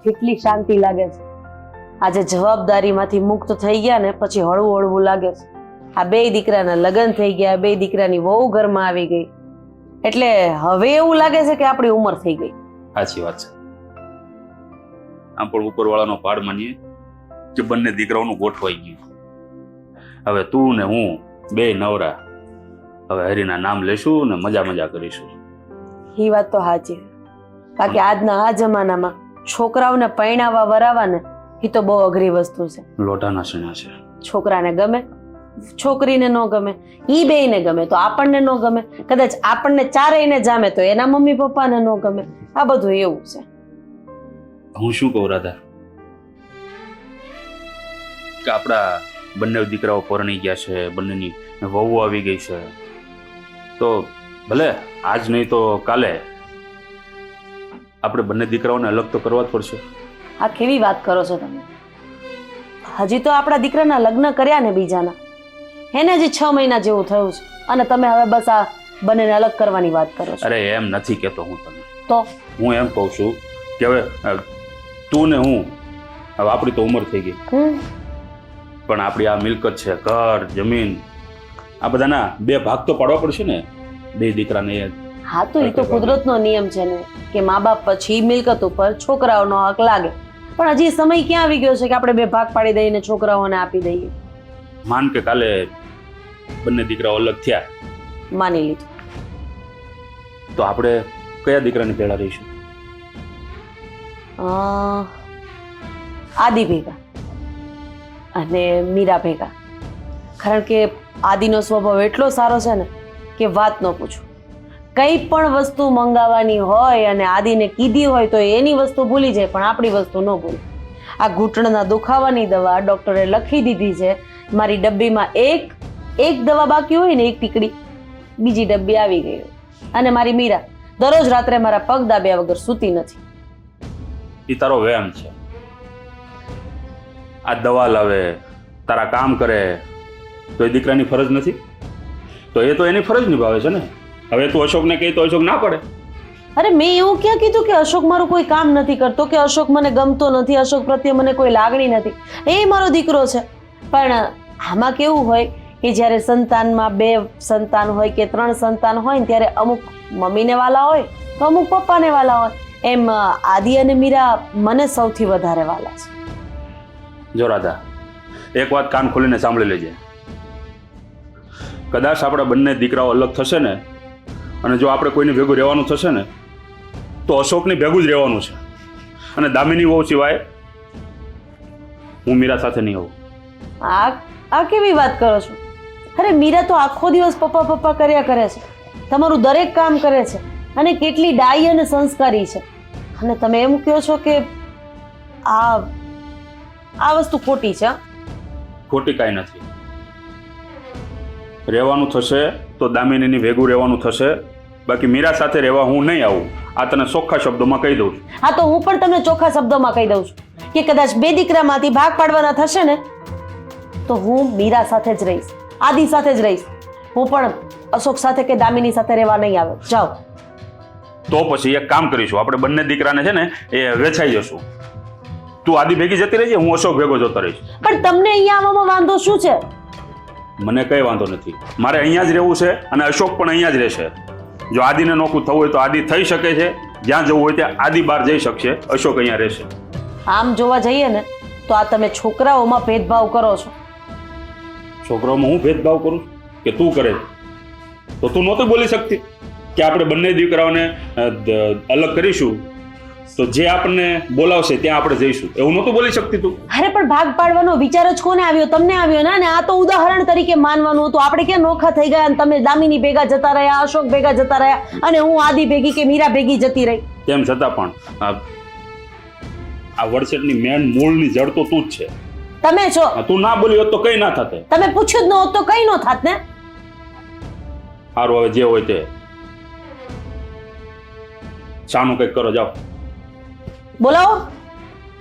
કેટલી શાંતિ લાગે છે. આજે જવાબદારીમાંથી મુક્ત થઈ ગયા ને પછી હળવું હળવું લાગે છે. આ બે દીકરાના લગ્ન થઈ ગયા, બે દીકરાની વહુ ઘરમાં આવી ગઈ, એટલે હવે એવું લાગે છે કે આપણી ઉંમર થઈ ગઈ. સાચી વાત છે. આમ પણ ઉપરવાળાનો પાડ માનીએ કે બંને દીકરાઓનું ગોઠવાઈ ગયું. હવે તું ને હું બે નવરા, હવે હરીના નામ લેશું ને મજા મજા કરીશું. એ વાત તો સાચી. બાકી આજના આ જમાનામાં છોકરાઓને પરણાવવા વરાવા ને એ તો બહુ અઘરી વસ્તુ છે. લોઢાના શીણા છે. છોકરાને ગમે, છોકરીને ન ગમે, ઈ બેયને ગમે તો આપણને ન ગમે, કદાચ આપણને ચારેયને જામે તો એના મમ્મી પપ્પાને ન ગમે. આ બધું એવું છે. હું શું કહું રાધા, કે આપણા બંને દીકરાઓ પરણી ગયા છે, બંનેની વહુ આવી ગઈ છે, તો ભલે આજ નહીં તો કાલે આપણે બંને દીકરાઓને અલગ તો કરવા જ પડશે. આ કેવી વાત કરો છો તમે? હજી તો આપણા દીકરાના લગ્ન કર્યા ને બીજાના, એને હજી 6 મહિના જેવું થયું છે અને તમે હવે બસ આ બંનેને અલગ કરવાની વાત કરો છો. અરે એમ નથી કહેતો હું તને. તો હું એમ કહું છું કે હવે તું ને હું, હવે આપણી તો ઉંમર થઈ ગઈ, પણ આપણી આ મિલકત છે, ઘર જમીન, આ બધાના 2 ભાગ તો પાડવા પડશે ને બે દીકરાને. હા તો એ તો કુદરતનો નિયમ છે ને કે મા બાપ પછી મિલકત ઉપર છોકરાઓનો હક લાગે, પણ હજી સમય ક્યાં આવી ગયો છે કે આપણે 2 ભાગ પાડી દઈએ ને છોકરાઓને આપી દઈએ? માન કે કાલે બંને દીકરાઓ અલગ થયા, માની લીધું, તો આપણે કયા દીકરાની ભેળા રહીશું? આદિ ભેગા અને મીરા ભેગા. કારણ કે આદિનો સ્વભાવ એટલો સારો છે ને કે વાત ન પૂછો. કઈ પણ વસ્તુ મંગાવવાની હોય અને આદિને કીધી હોય તો એની વસ્તુ ભૂલી જાય, પણ આપણી વસ્તુ ન ભૂલે. આ ઘૂંટણના દુખાવાની દવા ડોક્ટરે લખી દીધી છે. મારી ડબ્બીમાં એક દવા બાકી હોય ને, એક ટીકડી, બીજી ડબ્બી આવી ગઈ. અને મારી મીરા દરરોજ રાત્રે મારા પગ દાબ્યા વગર સૂતી નથી. એ તારો વ્યાયામ છે. આ દવા લાવે, તારા કામ કરે, તો એ દીકરાની ફરજ નથી? તો એ તો એની ફરજ નિભાવે છે ને. હવે તું અશોકને કહી તો અશોક ના પડે? અરે મેં એવું ક્યાં કીધું કે અશોક મારું કોઈ કામ નથી કરતો, કે અશોક મને ગમતો નથી, અશોક પ્રત્યે મને કોઈ લાગણી નથી. એ મારો દીકરો છે. પણ આમાં કેવું હોય કે જ્યારે સંતાનમાં 2 સંતાન હોય કે 3 સંતાન હોય ને ત્યારે અમુક મમ્મીને વાલા હોય તો અમુક પપ્પાને વાલા હોય. એમ આદિ અને મીરા મને સૌથી વધારે વાલા છે. જો રાધા, એક વાત કાન ખોલીને સાંભળી લેજે. કદાચ આપણા બંને દીકરાઓ અલગ થશે ને, અને જો આપણે કોઈની ભેગું રહેવાનું થશે ને, તો અશોકની ભેગું જ રહેવાનું છે. અને દામિની વહુ સિવાય હું મીરા સાથે નહીં આવું. આ કેવી વાત કરો છો? અરે મીરા તો આખો દિવસ પપ્પા પપ્પા કર્યા કરે છે, તમારું દરેક કામ કરે છે અને કેટલી ડાઈ અને સંસ્કારી છે. અને તમે એમ કહો છો કે આ વસ્તુ ખોટી છે? ખોટી કાંઈ નથી. રહેવાનું થશે તો દામિનીની ભેગું રહેવાનું થશે, બાકી મીરા સાથે રહેવા હું નહીં આવું. આ તને ચોખ્ખા શબ્દોમાં કહી દઉં છું. હા તો હું પણ તમને ચોખ્ખા શબ્દોમાં કહી દઉં છું કે કદાચ 2 દીકરામાંથી ભાગ પાડવાના થશે ને તો હું મીરા સાથે જ રહીશ, આદિ સાથે જ રહીશ. હું પણ અશોક સાથે કે દામિની સાથે રહેવા નહીં આવે. જાઓ. તો પછી એક કામ કરીશું, આપણે બંને દીકરાને છે ને એ વેચાઈ જશું. તું આદિ ભેગી જતી રહેજે, હું અશોક ભેગો જતો રહીશ. પણ તમને અહીંયા આવવામાં વાંધો શું છે? મને કઈ વાંધો નથી. મારે અહીંયા જ રહેવું છે અને અશોક પણ અહીંયા જ રહેશે. જો આદિને નોખું થવું હોય તો આદિ થઈ શકે છે, જ્યાં જવું હોય ત્યાં આદિ બહાર જઈ શકશે, અશોક અહીંયા રહેશે. આમ જોવા જઈએ ને તો આ તમે છોકરાઓમાં ભેદભાવ કરો છો. છોકરાઓમાં હું ભેદભાવ કરું કે તું કરે? તો તું નહોતી બોલી શકતી કે આપણે બંને દીકરાઓને અલગ કરીશું, તો જે આપણને બોલાવશે ત્યાં આપણે જઈશું, એવું નહોતું બોલી શકતી તું? અરે પણ ભાગ પાડવાનો વિચાર જ કોને આવ્યો? તમને આવ્યો ને. અને આ તો ઉદાહરણ તરીકે માનવાનું હતું. આપણે ક્યાં નોખા થઈ ગયા અને તમે દામિની ભેગા જતા રહ્યા, અશોક ભેગા જતા રહ્યા અને હું આદિ ભેગી કે મીરા ભેગી જતી રહી. તેમ છતાં પણ આ વડસેટની મેન મૂળની જડ તો તું જ છે. તમે છો. તું ના બોલી હોત તો કઈ ના થાતે. તમે પૂછ્યું જ ન હોત તો કઈ ન થાત ને. સારું, હવે જે હોય તે શાનું કંઈક કરો, જાઓ. બોલાવો.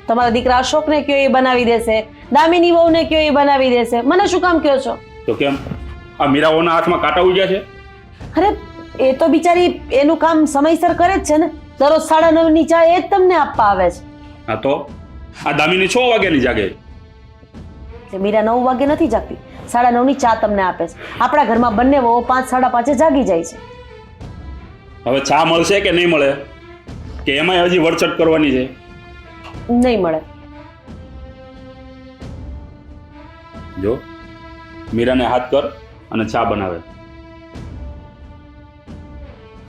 તમારા દીકરા અશોકને કયો એ બનાવી દેશે, દામિની વહુને કયો એ બનાવી દેશે, મને શું કામ કહો છો? તો કેમ આ મીરાઓના હાથમાં કાંટા ઉગ્યા છે? અરે એ તો બિચારી એનું કામ સમયસર કરે જ છે ને. દરરોજ 9:30 ની ચા એ જ તમને આપવા આવે છે. હા તો આ દામિની 6 વાગ્યાની જાગે. એટલે મીરા 9 વાગે નથી જાગતી, 9:30ની ચા તમને આપે છે. આપણા ઘરમાં બંને વહુ 5, 5:30 જાગી જાય છે. હવે ચા મળશે કે નહીં મળે, કે એમાંય હજી વરચટ કરવાની છે? નહીં મળે. જો મીરાને હાથ કર અને ચા બનાવે.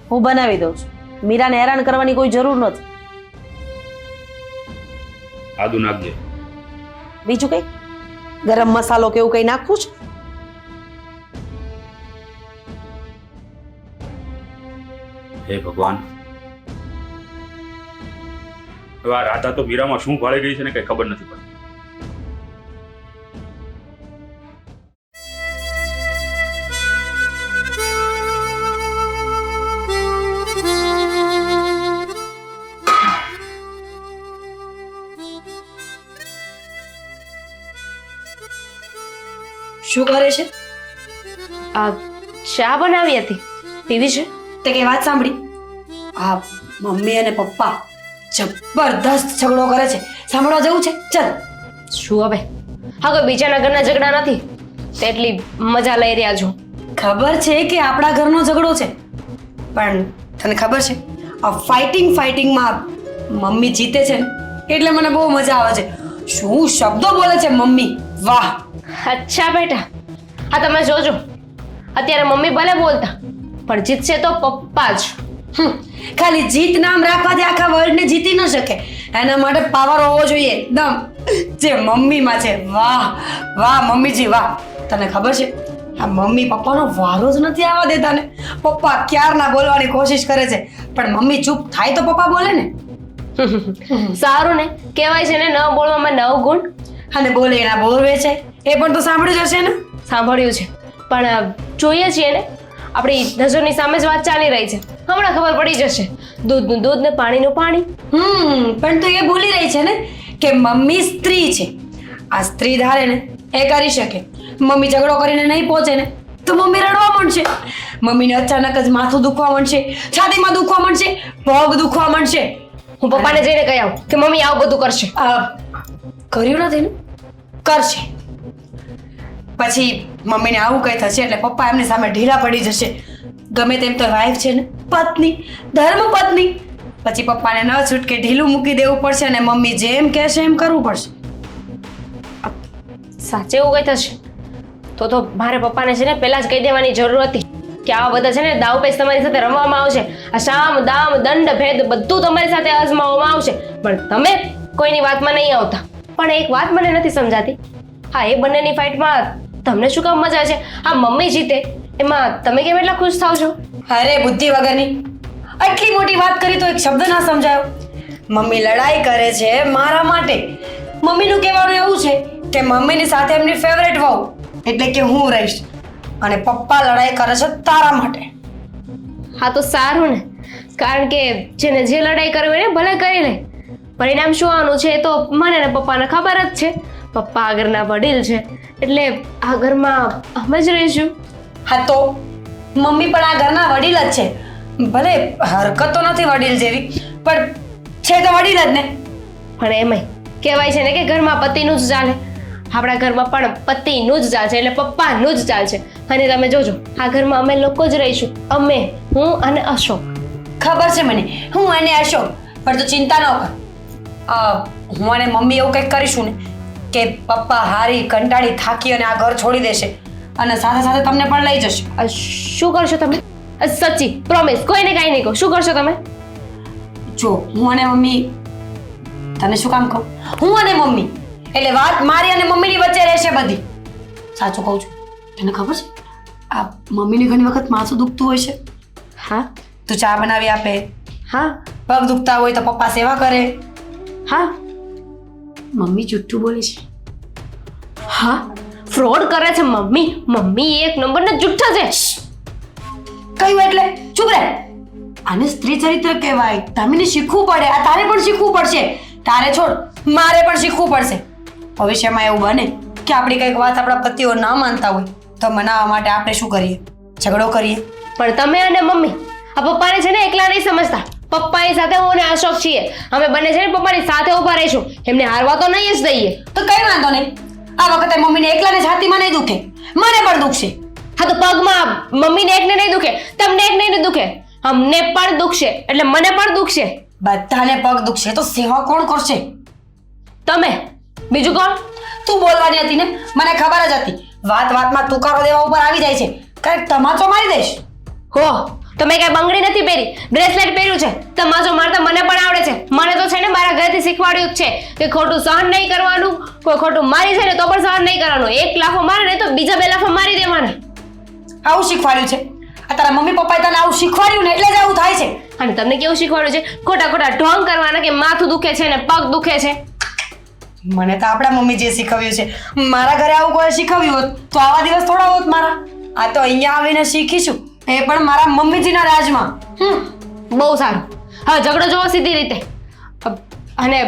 હું બનાવી દઉં છું. મીરાને હેરાન કરવાની કોઈ જરૂર નથી. આદુ નાખજે. બીજું કઈ ગરમ મસાલો કે એવું કઈ નાખવું છે? હે ભગવાન, હવે આ રાધા તો મીરામાં શું ભાળી ગઈ છે ને કઈ ખબર નથી પડતી. શું કરે છે? આ ચા બનાવી હતી, પીવી છે. તે કઈ વાત સાંભળી? આ મમ્મી અને પપ્પા જબરદસ્ત ઝઘડો કરે છે. સાંભળવા જવું છે? ચાલ. શું હવે? હા, કોઈ બીજાના ઘરના ઝઘડા નથી, તેટલી મજા લઈ રહ્યા છો. ખબર છે કે આપણા ઘરનો ઝઘડો છે, પણ તને ખબર છે આ ફાઇટિંગમાં મમ્મી જીતે છે ને એટલે મને બહુ મજા આવે છે. શું શબ્દો બોલે છે મમ્મી! વાહ! અચ્છા બેટા, હા તમે જોજો, અત્યારે મમ્મી ભલે બોલતા પણ જીતશે તો પપ્પા જ. ખાલી જીત નામ રાખવાથી આખા વર્લ્ડને જીતી ન શકે. એના માટે પાવર હોવો જોઈએ એકદમ, જે મમ્મીમાં છે. વાહ વાહ મમ્મીજી વાહ! તને ખબર છે આ મમ્મી પપ્પાનો વારો જ નથી આવવા દેતા ને. પપ્પા ક્યારના બોલવાની કોશિશ કરે છે પણ મમ્મી ચૂપ થાય તો પપ્પા બોલે ને. સારું ને, કહેવાય છે ને ન બોલવામાં 9 ગુણ. અને બોલે એના બોર વેચાય, એ પણ તો સાંભળ્યું જ હશે ને. સાંભળ્યું છે, પણ જોઈએ છીએ ને આપણી નજરની સામે જ વાત ચાલી રહી છે. હમણાં ખબર પડી જશે. દૂધનું દૂધ ને પાણીનું પાણી. પણ તો એ ભૂલી રહી છે ને કે મમ્મી સ્ત્રી છે. આ સ્ત્રી ધારે ને એ કરી શકે. મમ્મી ઝઘડો કરીને નહીં પહોંચે ને તો મમ્મી રડવા માંડશે. મમ્મીને અચાનક જ માથું દુખવા માંડશે, છાતીમાં દુખવા માંડશે, પગ દુખવા માંડશે. હું પપ્પાને જઈને કહી આવું કે મમ્મી આવું બધું કરશે. કર્યું નથી ને, કરશે. પછી મમ્મીને આવું કઈ થશે એટલે પપ્પા એમની સામે ઢીલા પડી જશે. ગમે તેમ તો વાઈફ છે ને, પત્ની, ધર્મ પત્ની. પછી પપ્પાને ન છૂટકે ઢીલું મૂકી દેવું પડશે અને મમ્મી જેમ કહેશે એમ કરવું પડશે. સાચે એવું કઈ થશે તો મારે પપ્પાને છે ને પહેલા જ કહી દેવાની જરૂર હતી કે આવા બધા છે ને દાવપેચ તમારી સાથે રમવામાં આવશે. આ સામ દામ દંડ ભેદ બધું તમારી સાથે અજમાવવામાં આવશે, પણ તમે કોઈની વાતમાં નહીં આવતા. પણ એક વાત મને નથી સમજાતી, હા એ બંનેની ફાઇટમાં તમને શું કામ મજા છે? આ મમ્મી જીતે એમાં તમે કેમ એટલા ખુશ થાવ છો? અરે બુદ્ધિ વગરની, આટલી મોટી વાત કરી તો એક શબ્દ ના સમજાયો. મમ્મી લડાઈ કરે છે મારા માટે. મમ્મીનું કહેવાનું એવું છે કે મમ્મીની સાથે એમની ફેવરેટ વહુ એટલે કે હું રહીશ, અને પપ્પા લડાઈ કરે છે તારા માટે. હા તો સારું ને, કારણ કે જેને જે લડાઈ કરવી હોય ને ભલે કરી લે, પરિણામ શું આવવાનું છે એ તો મને ને પપ્પાને ખબર જ છે. પપ્પા આ ઘરના વડીલ છે એટલે આ ઘરમાં અમે જ રહીશું. હા તો મમ્મી પણ આ ઘરના વડીલ જ છે. ભલે હરકત તો નથી વડીલ જેવી, પણ છે તો વડીલ જ ને. પણ એમાંય કહેવાય છે ને કે ઘરમાં પતિનું જ ચાલે. આપણા ઘરમાં પણ પતિનું જ ચાલશે એટલે પપ્પાનું જ ચાલશે. અને તમે જોજો આ ઘરમાં અમે લોકો જ રહીશું, અમે, હું અને અશોક. ખબર છે મને, હું અને અશોક. પણ તું ચિંતા ન કર. હું અને મમ્મી એવું કંઈક કરીશું ને કે પપ્પા હારી કંટાળી થાકી અને આ ઘર છોડી દેશે અને સાથે સાથે તમને પણ લઈ જશે. શું કરશો તમે? સચ્ચી પ્રોમિસ, કોઈને કાંઈ નહીં કહો. શું કરશો તમે? જો હું અને મમ્મી, તને શું કામ કહું, હું અને મમ્મી એટલે વાત મારી અને મમ્મીની વચ્ચે રહેશે બધી. સાચું કહું છું. તને ખબર છે આ મમ્મીને ઘણી વખત માથું દુખતું હોય છે. હા. તું ચા બનાવી આપે. હા. પગ દુખતા હોય તો પપ્પા સેવા કરે. હા. મમ્મી જુઠ્ઠું બોલે છે. હા, ફ્રોડ કરે છે મમ્મી. મમ્મી એક નંબરના જુઠ્ઠા છે. કયું એટલે ચૂપ રહે. આને સ્ત્રી ચરિત્ર કહેવાય. તમને શીખવું પડે. આ તારે પણ શીખવું પડશે. તારે છોડ, મારે પણ શીખવું પડશે. ભવિષ્યમાં એવું બને કે આપણી કંઈક વાત આપણા પતિઓ ના માનતા હોય તો મનાવવા માટે આપણે શું કરીએ? ઝઘડો કરીએ. પણ તમે અને મમ્મી આ પપ્પાને છે ને એકલા નહીં સમજતા, પપ્પાની સાથે હું અને અશોક છીએ. અમે બંને છે ને પપ્પાની સાથે ઊભા રહીશું. એમને હારવા તો નહીં જ દઈએ. તો કઈ વાંધો નહીં, આ વખતે મમ્મીને એકલાને છાતીમાં નહીં દુખે, મને પણ દુખશે. હા તો પગમાં મમ્મીને એકને નહીં દુખે, તમને એકને નહીં દુખે, અમને પણ દુખશે એટલે મને પણ દુખશે. બધાને પગ દુખશે તો સેવા કોણ કરશે? તમે, બીજું કોણ? તું બોલવાની હતી ને, મને ખબર જ હતી. વાત વાતમાં તુકારો દેવા ઉપર આવી જાય છે, કંઈક તમાચો મારી દઈશ. હો, તમે કઈ બંગડી નથી પહેરી, બ્રેસલેટ પહેર્યું છે. તમાચો મારતા મને પણ આવડે છે. મને તો છે ને મારા ઘરેથી શીખવાડ્યું જ છે કે ખોટું સહન નહીં કરવાનું. કોઈ ખોટું મારી છે ને તો પણ સહન નહીં કરવાનું. એક લાફો મારે ને તો બીજા બે લાફા મારી દેવાના. આવું શીખવાડ્યું છે? આ તારા મમ્મી પપ્પાએ તને આવું શીખવાડ્યું ને એટલે જ આવું થાય છે. અને તમને કેવું શીખવાડ્યું છે? ખોટા ખોટા ઢોંગ કરવાના કે માથું દુખે છે ને પગ દુખે છે. મને તો આપણા મમ્મી જે શીખવ્યું છે, મારા ઘરે આવું કોઈ શીખવ્યું હોત તો આવા દિવસ થોડા હોત મારા. આ તો અહીંયા આવીને શીખીશું, એ પણ મારા મમ્મીજીના રાજમાં. બહુ સારું. હવે ઝઘડો જોવો સીધી રીતે. અને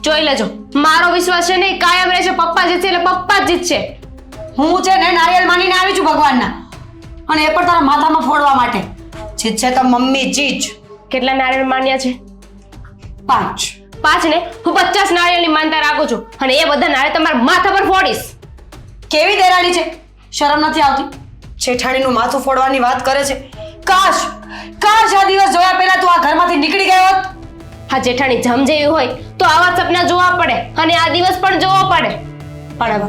જોઈ લેજો, મારો વિશ્વાસ છે ને કાયમ રહેશે. પપ્પા જીતશે એટલે પપ્પા જ જીતશે. હું છે ને નારિયેળ માનીને આવી છું ભગવાનના, અને એ પણ તારા માથામાં ફોડવા માટે. જીતશે તો મમ્મી જીત. કેટલા નારિયેળ માન્યા છે? 5. 5 ને હું 50 નારિયેળની માનતા રાખું છું. અને એ બધા નારિયેળ તમારા માથા પર ફોડીશ. કેવી દેરાણી છે, શરમ નથી આવતી? જેઠાણીનું માથું ફોડવાની વાત કરે છે. કાશ કાશ આ દિવસ જોયા પહેલા તું આ ઘરમાંથી નીકળી ગયો હોત. હા, જેઠાણી જમ જેવી હોય તો આવા સપના જોવા પડે અને આ દિવસ પણ જોવો પડે. પણ હવે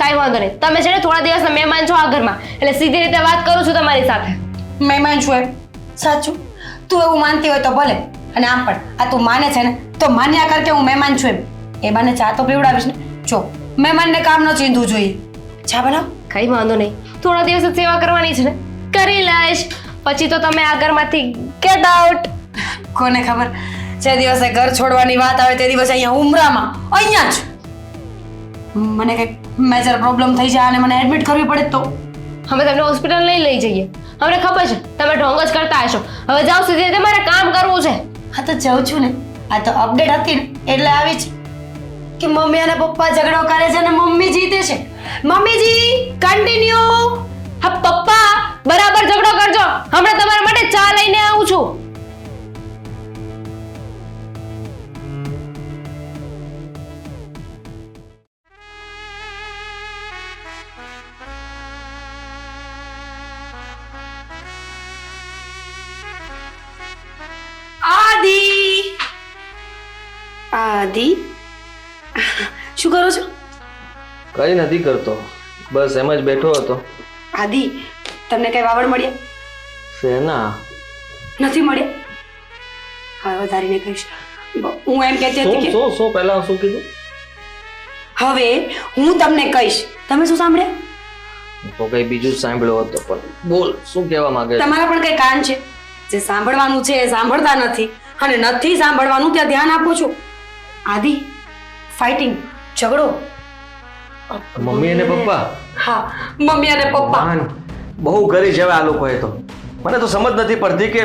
કાંઈ વાંધો નહીં, તમે છે ને થોડા દિવસના મહેમાન છો આ ઘરમાં, એટલે સીધી રીતે વાત કરું છું તમારી સાથે. મહેમાન છું એમ? સાચું, તું એવું માનતી હોય તો ભલે. અને આમ પણ આ તું માને છે ને તો માન્યા કર કે હું મહેમાન છું એમ. એ બાને ચા તો પીવડાવીશ ને. જો મહેમાનને કામ ન ચીંધવું જોઈએ. ચા બનાવ. કઈ વાંધો નહીં, થોડા દિવસ જ સેવા કરવાની છે ને, કરી લઈશ. પછી તો તમે આ ઘરમાંથી ગેટ આઉટ. કોને ખબર, જે દિવસે ઘર છોડવાની વાત આવે તે દિવસે અહીંયા ઉમરામાં અહીંયા જ મને કંઈક મેજર પ્રોબ્લેમ થઈ જાય અને મને એડમિટ કરવી પડે તો અમે તમને હોસ્પિટલ લઈ જઈએ. અમને ખબર છે તમે ઢોંગ જ કરતા હશો. હવે જાઓ સીધી રીતે, મારે કામ કરવું છે. હા તો જાઉં છું ને. આ તો અપડેટ હતી ને એટલે આવી છે કે મમ્મી અને પપ્પા ઝઘડો કરે છે અને મમ્મી જીતે છે. મમ્મીજી કન્ટિન્યુ. હા પપ્પા, બરાબર ઝઘડો કરજો. હમણાં તમારા માટે ચા લઈને આવું છું. આદિ શું કરો છો? કઈ નથી કરતો, બસ એમ જ બેઠો હતો. આદિ, તમને કઈ વાવડ મળ્યા? શેના? નથી મળ્યા? હવે વધારીને કહીશ. હું એમ કહેતી હતી કે શું પહેલા શું કીધું? હવે હું તમને કહીશ, તમે શું સાંભળ્યા? તો કઈ બીજું જ સાંભળ્યો હતો, પણ બોલ, શું કહેવા માંગે? તમારા પણ કઈ કાન છે? જે સાંભળવાનું છે એ સાંભળતા નથી, અને નથી સાંભળવાનું ત્યાં ધ્યાન આપો છો. આદિ, ફાઇટિંગ, ઝઘડો. મમ્મી અને પપ્પા? હા, મમ્મી અને પપ્પા. બહુ કરી છે હવે આ લોકોએ તો. મને તો સમજ નથી પડતી કે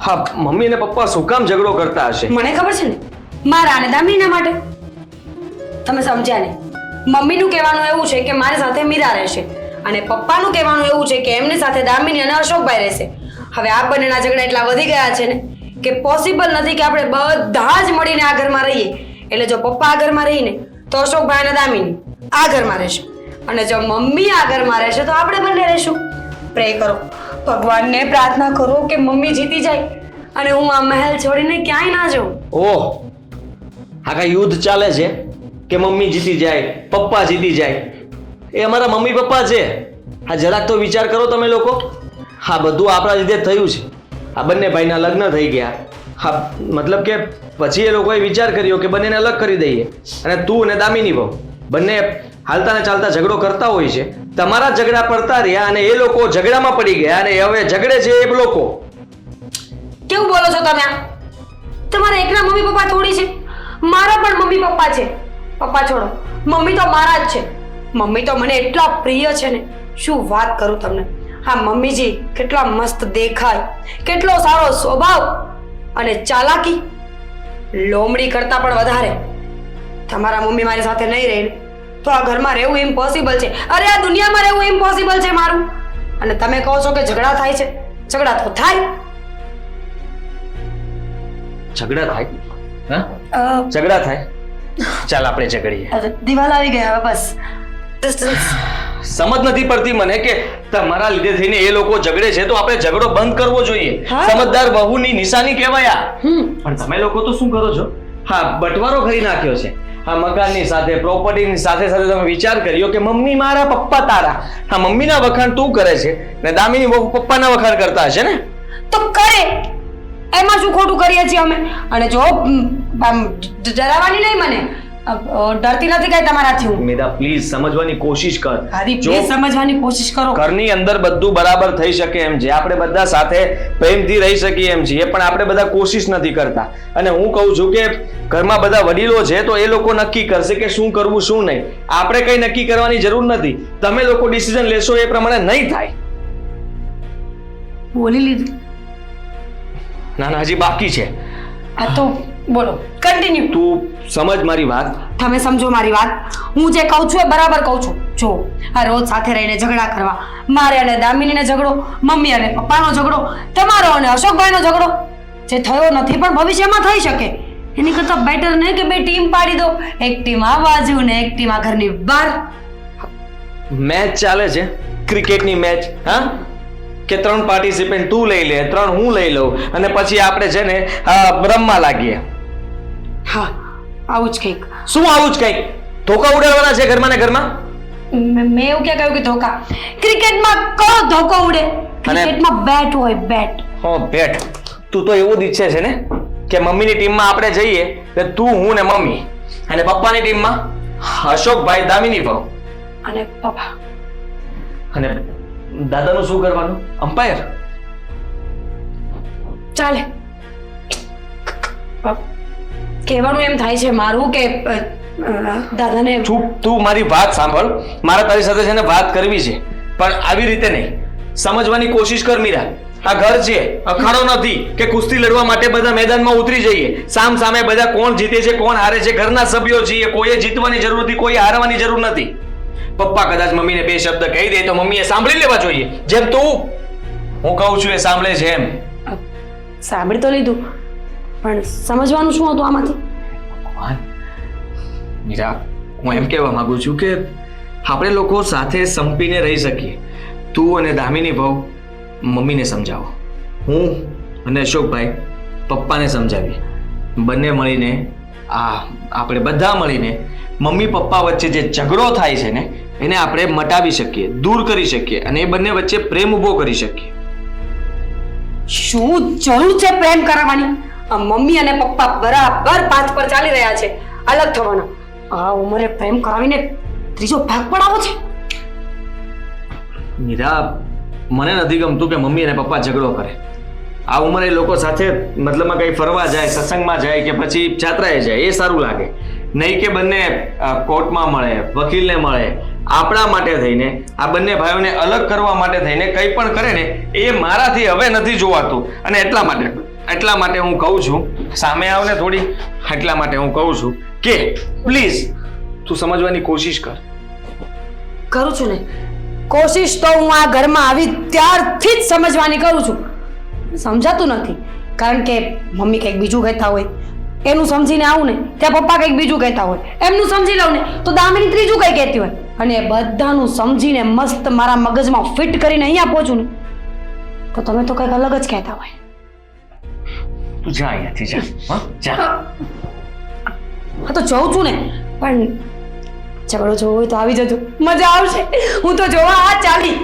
હા મમ્મી અને પપ્પા શું કામ ઝઘડો કરતા હશે. મને ખબર છે ને, મારા અને દામિનીના માટે. તમે સમજ્યા ને? મમ્મીનું કહેવાનું એવું છે કે મારી સાથે મીરા રહેશે, અને પપ્પાનું કહેવાનું એવું છે કે એમની સાથે દામિની અને અશોકભાઈ રહેશે. હવે આ બંનેના ઝઘડા એટલા વધી ગયા છે ને કે પોસિબલ નથી કે આપણે બધા જ મળીને આ ઘરમાં રહીએ. એટલે જો પપ્પા આ ઘરમાં રહીને તો અશોકભાઈ અને દામિની આ ઘરમાં રહેશે, અને જો મમ્મી આ ઘરમાં રહેશે તો આપણે બંને રહેશું. પ્રે કરો, ભગવાનને પ્રાર્થના કરો કે મમ્મી જીતી જાય અને હું આ મહેલ છોડીને ક્યાંય ના જાઉં. ઓહ, આ કઈ યુદ્ધ ચાલે છે કે મમ્મી જીતી જાય પપ્પા જીતી જાય? એ અમારા મમ્મી પપ્પા છે. આ જરાક તો વિચાર કરો તમે લોકો. હા, બધું આપણા લીધે થયું છે. આ બંને ભાઈના લગ્ન થઈ ગયા. હા, મતલબ કે પછી એ લોકોએ વિચાર કર્યો કે બંનેને અલગ કરી દઈએ, અને તું અને દામિની બહુ બંને હાલતા ને ચાલતા ઝઘડો કરતા હોય છે. તમારા ઝઘડા પડતા રહ્યા અને એ લોકો ઝઘડામાં પડી ગયા, અને હવે ઝઘડે છે એ લોકો. કેવું બોલો છો તમે? તમારા એકના મમ્મી પપ્પા થોડી છે, મારા પણ મમ્મી પપ્પા છે. પપ્પા છોડો, મમ્મી તો મારા જ છે. મમ્મી તો મને એટલા પ્રિય છે ને, શું વાત કરું તમને. હા મમ્મીજી કેટલા મસ્ત દેખાય, કેટલો સારો સ્વભાવ, અને ચાલાકી લોમડી કરતા પણ વધારે. તમારા મમ્મી મારી સાથે નહીં રહે તો આ ઘરમાં રહેવું ઇમ્પોસિબલ છે. અરે આ દુનિયામાં રહેવું ઇમ્પોસિબલ છે મારું. અને તમે કહો છો કે ઝઘડા થાય છે, ઝઘડા તો થાય. ઝઘડા થાય હા અ, ઝઘડા થાય ચાલ આપણે ઝઘડીએ દિવાલ આવી ગયા હવે બસ સમજ નથી પડતી મને કે તમારા લીધે થઈને એ લોકો ઝઘડે છે તો આપણે ઝઘડો બંધ કરવો જોઈએ હા. સમજદાર વહુની નિશાની કહેવાય આ હમ પણ તમે લોકો તો શું કરો છો હા બટવારો કરી નાખ્યો છે આ મકાનની સાથે પ્રોપર્ટીની સાથે સાથે તમે વિચાર કર્યો કે મમ્મી મારા પપ્પા તારા હા મમ્મીના વખાણ તું કરે છે ને દામિની વહુ પપ્પાના વખાણ કરતા હશે ને તો કરે એમાં શું ખોટું કરીએ છીએ અમે અને જો આમ ડરાવવાની નહીં મને ડરતી નથી કઈ તમારાથી હું મેદા પ્લીઝ સમજવાની કોશિશ કર આદિ જો પ્લીઝ સમજવાની કોશિશ કરો ઘરની અંદર બધું બરાબર થઈ શકે એમ છે આપણે બધા સાથે પ્રેમથી રહી શકીએ એમ છીએ પણ આપણે બધા કોશિશ નથી કરતા અને હું કહું છું કે ઘરમાં બધા વડીલો છે તો એ લોકો નક્કી કરશે કે શું કરવું શું નહીં આપણે કઈ નક્કી કરવાની જરૂર નથી તમે લોકો ડિસિઝન લેશો એ પ્રમાણે નહીં થાય બોલી લીધું ના ના હજી બાકી છે આ તો બોલો કન્ટિન્યુ તું સમજ મારી વાત તમે સમજો મારી વાત હું જે કહું છું એ બરાબર કહું છું જો આ રોજ સાથે રહીને ઝઘડા કરવા મારે અને દામિનીને ઝઘડો મમ્મી અને પપ્પાનો ઝઘડો તમારો અને અશોકભાઈનો ઝઘડો જે થયો નથી પણ ભવિષ્યમાં થઈ શકે એની કરતાં બેટર નહીં કે બે ટીમ પાડી દો એક ટીમ આ બાજુ ને એક ટીમ આ ઘરની બહાર મેચ ચાલે છે ક્રિકેટની મેચ હા કે 3 પાર્ટિસિપન્ટ તું લઈ લે 3 હું લઈ લઉં અને પછી આપણે છે ને રમવા લાગીએ હા આવું જ કંઈક શું આવું જ કઈ ધોકા ઉડાડવાના છે ઘરમાં ને ઘરમાં મેં એવું ક્યાં કહ્યું કે ધોકા ક્રિકેટમાં કયો ધોકો ઉડે ક્રિકેટમાં બેટ હોય બેટ હો બેટ તું તો એવું જ ઈચ્છે છે ને કે મમ્મીની ટીમમાં આપણે જઈએ કે તું હું ને મમ્મી અને પપ્પાની ટીમમાં અશોકભાઈ દામિની વહુ અને પપ્પા અને દાદાનું શું કરવાનું અમ્પાયર ચાલે કહેવાનું એમ થાય છે મારું કે દાદાને તું મારી વાત સાંભળ મારે તારી સાથે છે ને વાત કરવી છે પણ આવી રીતે નહીં સમજવાની કોશિશ કર મીરા આ ઘર છે અખાડો નથી કે કુસ્તી લડવા માટે બધા મેદાનમાં ઉતરી જઈએ સામ સામે બધા કોણ જીતે છે કોણ હારે છે ઘરના સભ્યો છીએ કોઈએ જીતવાની જરૂર નથી કોઈએ હારવાની જરૂર નથી પપ્પા કદાચ મમ્મીને 2 શબ્દ કહી દે તો મમ્મીએ સાંભળી લેવા જોઈએ જેમ તું હું કહું છું એ સાંભળે છે એમ સાંભળી તો લીધું પણ સમજવાનું શું હતું આમાંથી મીરા હું એમ કહેવા માંગુ છું કે આપણે લોકો સાથે સંપીને રહી શકીએ તું અને દામિની વહુ મમ્મીને સમજાવો હું અને અશોકભાઈ પપ્પાને સમજાવીએ બંને મળીને આપણે બધા મળીને મમ્મી પપ્પા વચ્ચે જે ઝઘડો થાય છે ને એને આપણે મટાવી શકીએ દૂર કરી શકીએ અને એ બંને વચ્ચે પ્રેમ ઊભો કરી શકીએ શું જરૂર છે પ્રેમ કરાવવાની આ મમ્મી અને પપ્પા બરાબર પાથ પર ચાલી રહ્યા છે અલગ થવાના આ ઉંમરે પ્રેમ કરાવીને ત્રીજો ભાગ પડાવો છે મીરા મને નથી ગમતું કે મમ્મી અને પપ્પા ઝઘડો કરે આ ઉંમરે લોકો સાથે મતલબમાં કંઈ ફરવા જાય સત્સંગમાં જાય કે પછી જાત્રાએ જાય એ સારું લાગે નહીં કે બંને કોર્ટમાં મળે વકીલને મળે આપણા માટે થઈને આ બંને ભાઈઓને અલગ કરવા માટે થઈને કંઈ પણ કરે ને એ મારાથી હવે નથી જોવાતું અને એટલા માટે હું કહું છું સામે આવને થોડી એટલા માટે હું કહું છું કે પ્લીઝ તું સમજવાની કોશિશ કરું છું ને કોશિશ તો હું આ ઘરમાં આવી ત્યારથી જ સમજવાની કરું છું સમજાતું નથી કારણ કે મમ્મી કંઈક બીજું કહેતા હોય એનું સમજીને આવું ને ત્યાં પપ્પા કંઈક બીજું કહેતા હોય એમનું સમજી લઉં ને તો દામિની ત્રીજું કંઈ કહેતી હોય અને એ બધાનું સમજીને મસ્ત મારા મગજમાં ફિટ કરીને અહીંયા પહોંચું ને તો તમે તો કંઈક અલગ જ કહેતા હોય તું જા અહીંયાથી જા હા જા હા તો જોઉં છું ને પણ ઝઘડો જોવો હોય તો આવી જજો મજા આવશે હું તો જોવા આ ચાલી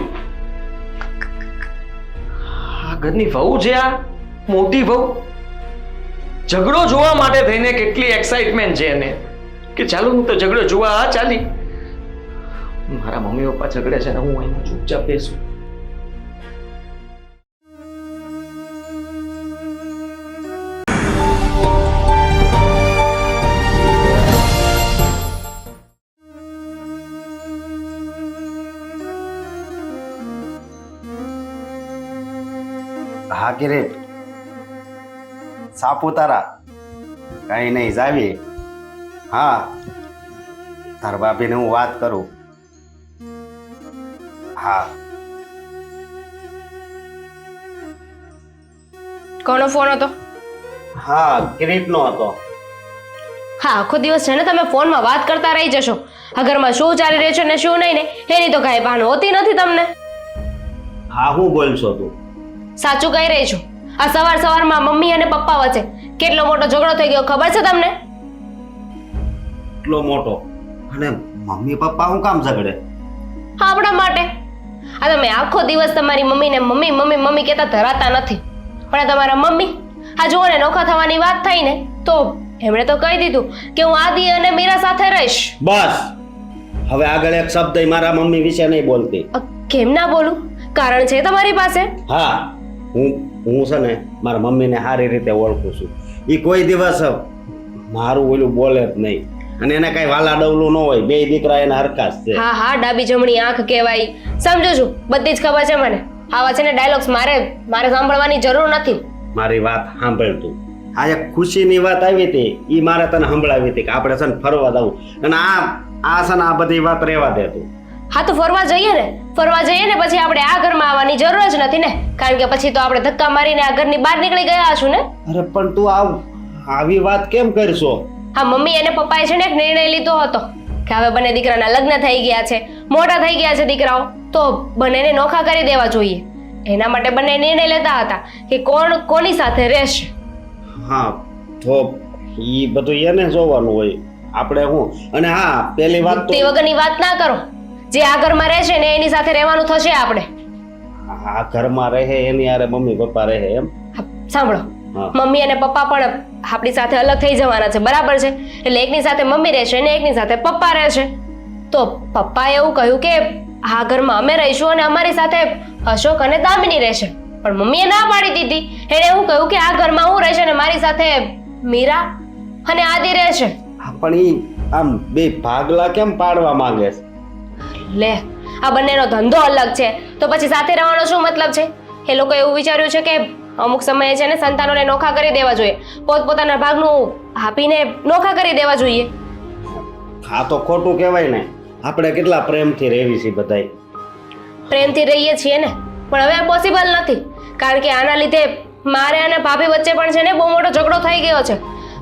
આ ઘરની વહુ છે આ મોટી વહુ ઝઘડો જોવા માટે થઈને કેટલી એક્સાઇટમેન્ટ છે એને કે ચાલો હું તો ઝઘડો જોવા આ ચાલી મારા મમ્મી પપ્પા ઝઘડે છે ને હું અહીં ચૂપચાપ બેસું હા કિરીટ સાપુતારા કઈ નહીં જાવી હા તાર ભાભીને હું વાત કરું હા કોનો ફોન હતો હા કિરીટનો હતો. હા, આખો દિવસ છે ને તમે ફોનમાં વાત કરતા રહી જશો. આ ઘરમાં શું ચાલી રહ્યું છે ને શું નહીં ને એની તો કાંઈ ભાન હોતી નથી તમને. હા હું બોલશો તું? સાચું કહી રહી છું. આ સવાર સવારમાં મમ્મી અને પપ્પા વચ્ચે કેટલો મોટો ઝઘડો થઈ ગયો ખબર છે તમને? એટલો મોટો? અને મમ્મી પપ્પા શું કામ ઝઘડે? હા, આપણા માટે. આ તમે આખો દિવસ તમારી મમ્મીને મમ્મી મમ્મી મમ્મી કહેતા ધરાતા નથી. પણ આ તમારા મમ્મી આ જુઓ ને નોખા થવાની વાત થઈ ને તો એમણે તો કહી દીધું કે હું આદિ અને મીરા સાથે રહીશ. બસ હવે આગળ એક શબ્દ મારા મમ્મી વિશે નહીં બોલતી. કેમ ના બોલું? કારણ છે તમારી પાસે. હા હું છે ને મારા મમ્મીને સારી રીતે ઓળખું છું. એ કોઈ દિવસ મારું ઓલું બોલે જ નહીં. અને એને કઈ વાલા ડવલું ન હોય. બે દીકરા એના હરખાસ છે. હા હા, ડાબી જમણી આંખ કહેવાય. સમજુ છું, બધી જ ખબર છે મને. આવા છે ને ડાયલોગ્સ મારે સાંભળવાની જરૂર નથી. મારી વાત સાંભળ તું. આ એક ખુશીની વાત આવી હતી એ મારે તને સંભળાવી હતી કે આપણે છે ને ફરવા જવું. અને આ છે ને આ બધી વાત રહેવા દે તું. હા તો ફરવા જઈએ ને પછી આપણે આ ઘરમાં આવવાની જરૂર જ નથી ને. કારણ કે પછી તો આપણે ધક્કા મારીને આ ઘરની બહાર નીકળી ગયા છું ને. અરે પણ તું આવી વાત કેમ કરશો? હા, મમ્મી અને પપ્પાએ છે ને એક નિર્ણય લીધો હતો કે હવે બંને દીકરાના લગ્ન થઈ ગયા છે, મોટા થઈ ગયા છે દીકરાઓ, તો બંનેને નોખા કરી દેવા જોઈએ. એના માટે બંને નિર્ણય લેતા હતા કે કોણ કોની સાથે રહેશે. હા તો ઈ બધું એને જોવાનું હોય. આપણે હું અને હા પેલી વાત તો તે વગરની વાત ના કરો. જે આ ઘરમાં રહેશે ને એની સાથે રહેવાનું થશે આપણે. આ ઘરમાં રહે એની હારે મમ્મી પપ્પા રહે એમ? સાંભળો, હા. મમ્મી અને પપ્પા પણ આપણી સાથે અલગ થઈ જવાના છે, બરાબર છે? એટલે એકની સાથે મમ્મી રહેશે ને એકની સાથે પપ્પા રહેશે. તો પપ્પાએ એવું કહ્યું કે આ ઘરમાં અમે રહીશું અને અમારી સાથે અશોક અને દામિની રહેશે. પણ મમ્મીએ ના પાડી દીધી. એણે એવું કહ્યું કે આ ઘરમાં હું રહેશે અને મારી સાથે મીરા અને આદિ રહેશે. હા, પણ ઈ આમ બે ભાગલા કેમ પાડવા માંગે છે? લે, આ બંનેનો ધંધો અલગ છે તો પછી સાથે રહેવાનો શું મતલબ છે? એ લોકો એવું વિચાર્યું છે કે અમુક સમયે છે ને સંતાનોને નોખા કરી દેવા જોઈએ, પોતપોતાના ભાગનું આપીને નોખા કરી દેવા જોઈએ. આ તો ખોટું કહેવાય ને. આપણે કેટલા પ્રેમથી રહેવી છીએ બધાય. પ્રેમથી રહીએ છીએ ને, પણ હવે પોસિબલ નથી. કારણ કે આના લીધે મારે અને ભાભી વચ્ચે પણ છે ને બહુ મોટો ઝઘડો થઈ ગયો છે.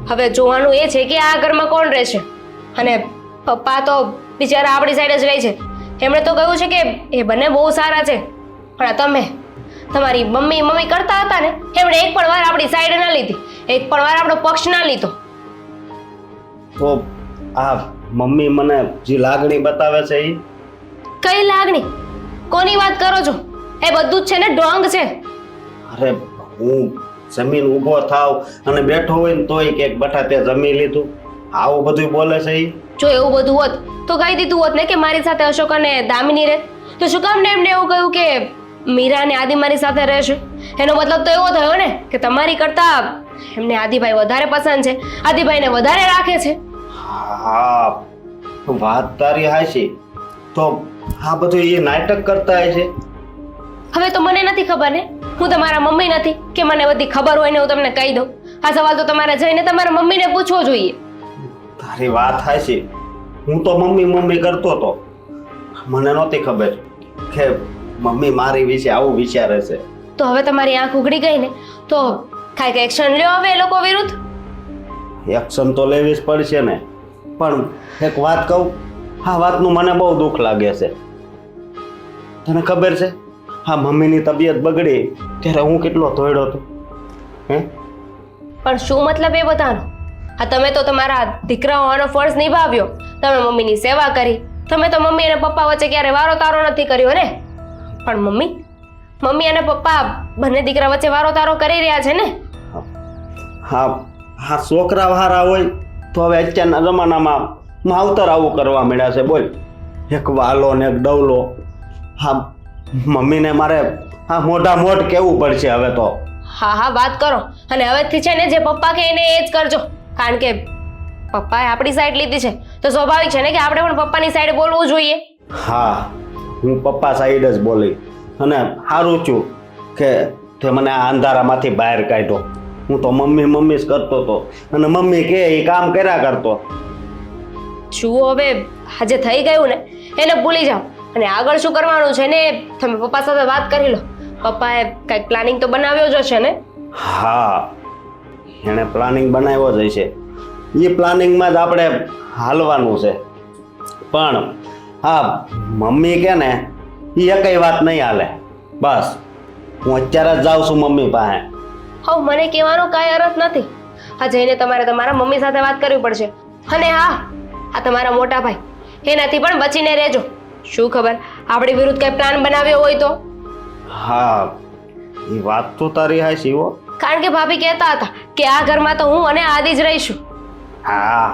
હવે જોવાનું એ છે કે આ ઘરમાં કોણ રહેશે. અને પપ્પા તો બિચારા આપણી સાઈડ જ રહે છે. એમણે તો કહ્યું છે કે એ બંને બહુ સારા છે. પણ આ તમારી મમ્મી કરતા હતા ને, એમણે એક પણ વાર આપણી સાઈડ ના લીધી, એક પણ વાર આપણો પક્ષ ના લીધો. તો આ મમ્મી મને જે લાગણી બતાવે છે એ કઈ લાગણી? કોની વાત કરો છો? એ બધું જ છે ને ઢોંગ છે. અરે હું જમીન ઊભો થાવ અને બેઠો હોય ને તોય કે બટા તે જમી લીધું, આવું બધું બોલે છે એ. જો એવું બધું હોત તો કહી દીધું હોત ને કે મારી સાથે અશોક અને દામિની રહે. તો શું કામ ને એમને એવું કહ્યું કે મીરા અને આદિ મારી સાથે રહેશે? એનો મતલબ તો એવો થયો ને કે તમારી કરતા એમને આદિભાઈ વધારે પસંદ છે, આદિભાઈને વધારે રાખે છે. હા વાત તારી હાચી. તો આ બધું એ નાટક કરતા હોય છે. હવે તો મને નથી ખબર ને, હું તમારા મમ્મી નથી કે મને બધી ખબર હોય ને હું તમને કહી દઉં. આ સવાલ તો તમારે જઈને તમારા મમ્મીને પૂછવો જોઈએ. તારી વાત હાચી. હું તો મમ્મી કરતો હતો. મને નહોતી ખબર કે મમ્મી મારી વિશે આવું વિચારે છે. તો હવે તમારી આંખ ઉઘડી ગઈ ને, તો કાંઈક એક્શન લ્યો હવે એ લોકો વિરુદ્ધ. એક્શન તો લેવી જ પડશે ને. પણ એક વાત કહું, આ વાતનું મને બહુ દુઃખ લાગે છે. તને ખબર છે હા મમ્મીની તબિયત બગડી ત્યારે હું કેટલો ધોયડો હતો. પણ શું મતલબ એ બધાનો? આ તમે તો તમારા દીકરા હોવાનો ફરજ નિભાવ્યો, તમે મમ્મીની સેવા કરી, તમે તો મમ્મી અને પપ્પા વચ્ચે ક્યારે વારો તારો નથી કર્યો ને. પણ મમ્મી અને પપ્પા બંને દીકરા વચ્ચે વારો તારો કરી રહ્યા છે ને. હા હા છોકરા વારા હોય તો હવે અત્યારના જમાનામાં માવતર આવું કરવા મળ્યા છે. બોલ, એક વાલો ને એક ડવલો. હા મમ્મીને મારે હા મોઢા મોઢ કેવું પડશે હવે તો. હા વાત કરો. અને હવેથી છે ને જે પપ્પા કહે એને એ જ કરજો. કારણ કે પપ્પાએ આપણી સાઈડ લીધી છે તો સ્વાભાવિક છે ને કે આપણે પણ પપ્પાની સાઈડ બોલવું જોઈએ. હા હું પપ્પા સાઈડ જ બોલી અને સારું છું કે તે મને આ અંધારામાંથી બહાર કાઢ્યો. હું તો મમ્મી જ કરતો હતો અને મમ્મી કે એ કામ કર્યા કરતો. જુઓ હવે આજે થઈ ગયું ને એને ભૂલી જાઓ અને આગળ શું કરવાનું છે ને તમે પપ્પા સાથે વાત કરી લો. પપ્પાએ કંઈક પ્લાનિંગ તો બનાવ્યો જ હશે ને. હા એણે પ્લાનિંગ બનાવ્યો જ હશે. એ પ્લાનિંગમાં જ આપણે હાલવાનું છે. પણ હા, મમ્મી કે ને એ કઈ વાત નહીં હાલે. બસ હું અત્યારે જ જાઉં છું મમ્મી પાસે. હવે મને કહેવાનો કાંઈ અર્થ નથી. હા, જઈને તમારે તમારા મમ્મી સાથે વાત કરવી પડશે. અને હા, આ તમારા મોટા ભાઈ એનાથી પણ બચીને રહેજો. શું ખબર આપણી વિરુદ્ધ કઈ પ્લાન બનાવ્યો હોય તો. હા, એ વાત તો તારી હાચી હો. કારણ કે ભાભી કહેતા હતા કે આ ઘરમાં તો હું અને આદિ જ રહીશું. હા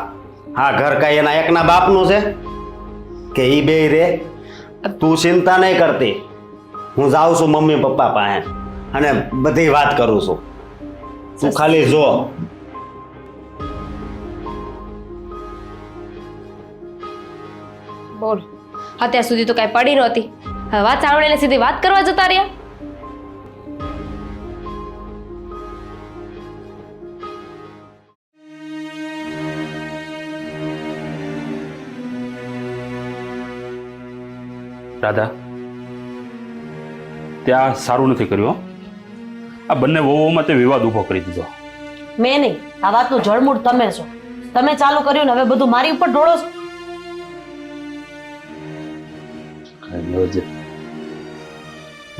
હા, ઘર કઈ એના એકના બાપનું છે કે ઈ બે રે? તું ચિંતા નહીં કરતી. હું જાઉં છું મમ્મી પપ્પા પાસે અને બધી વાત કરું છું. તું ખાલી જો. બોલ, અત્યાર સુધી તો કાંઈ પડી નહોતી. હવે વાત સાંભળીને સીધી વાત કરવા જતા રહ્યા. રાધા, ત્યાં સારું નથી કર્યું હો. આ બંને વહુઓમાં તે વિવાદ ઊભો કરી દીધો. મેં નહીં, આ વાતનું જળમૂળ તમે છો. તમે ચાલુ કર્યું ને હવે બધું મારી ઉપર ઢોળો છો.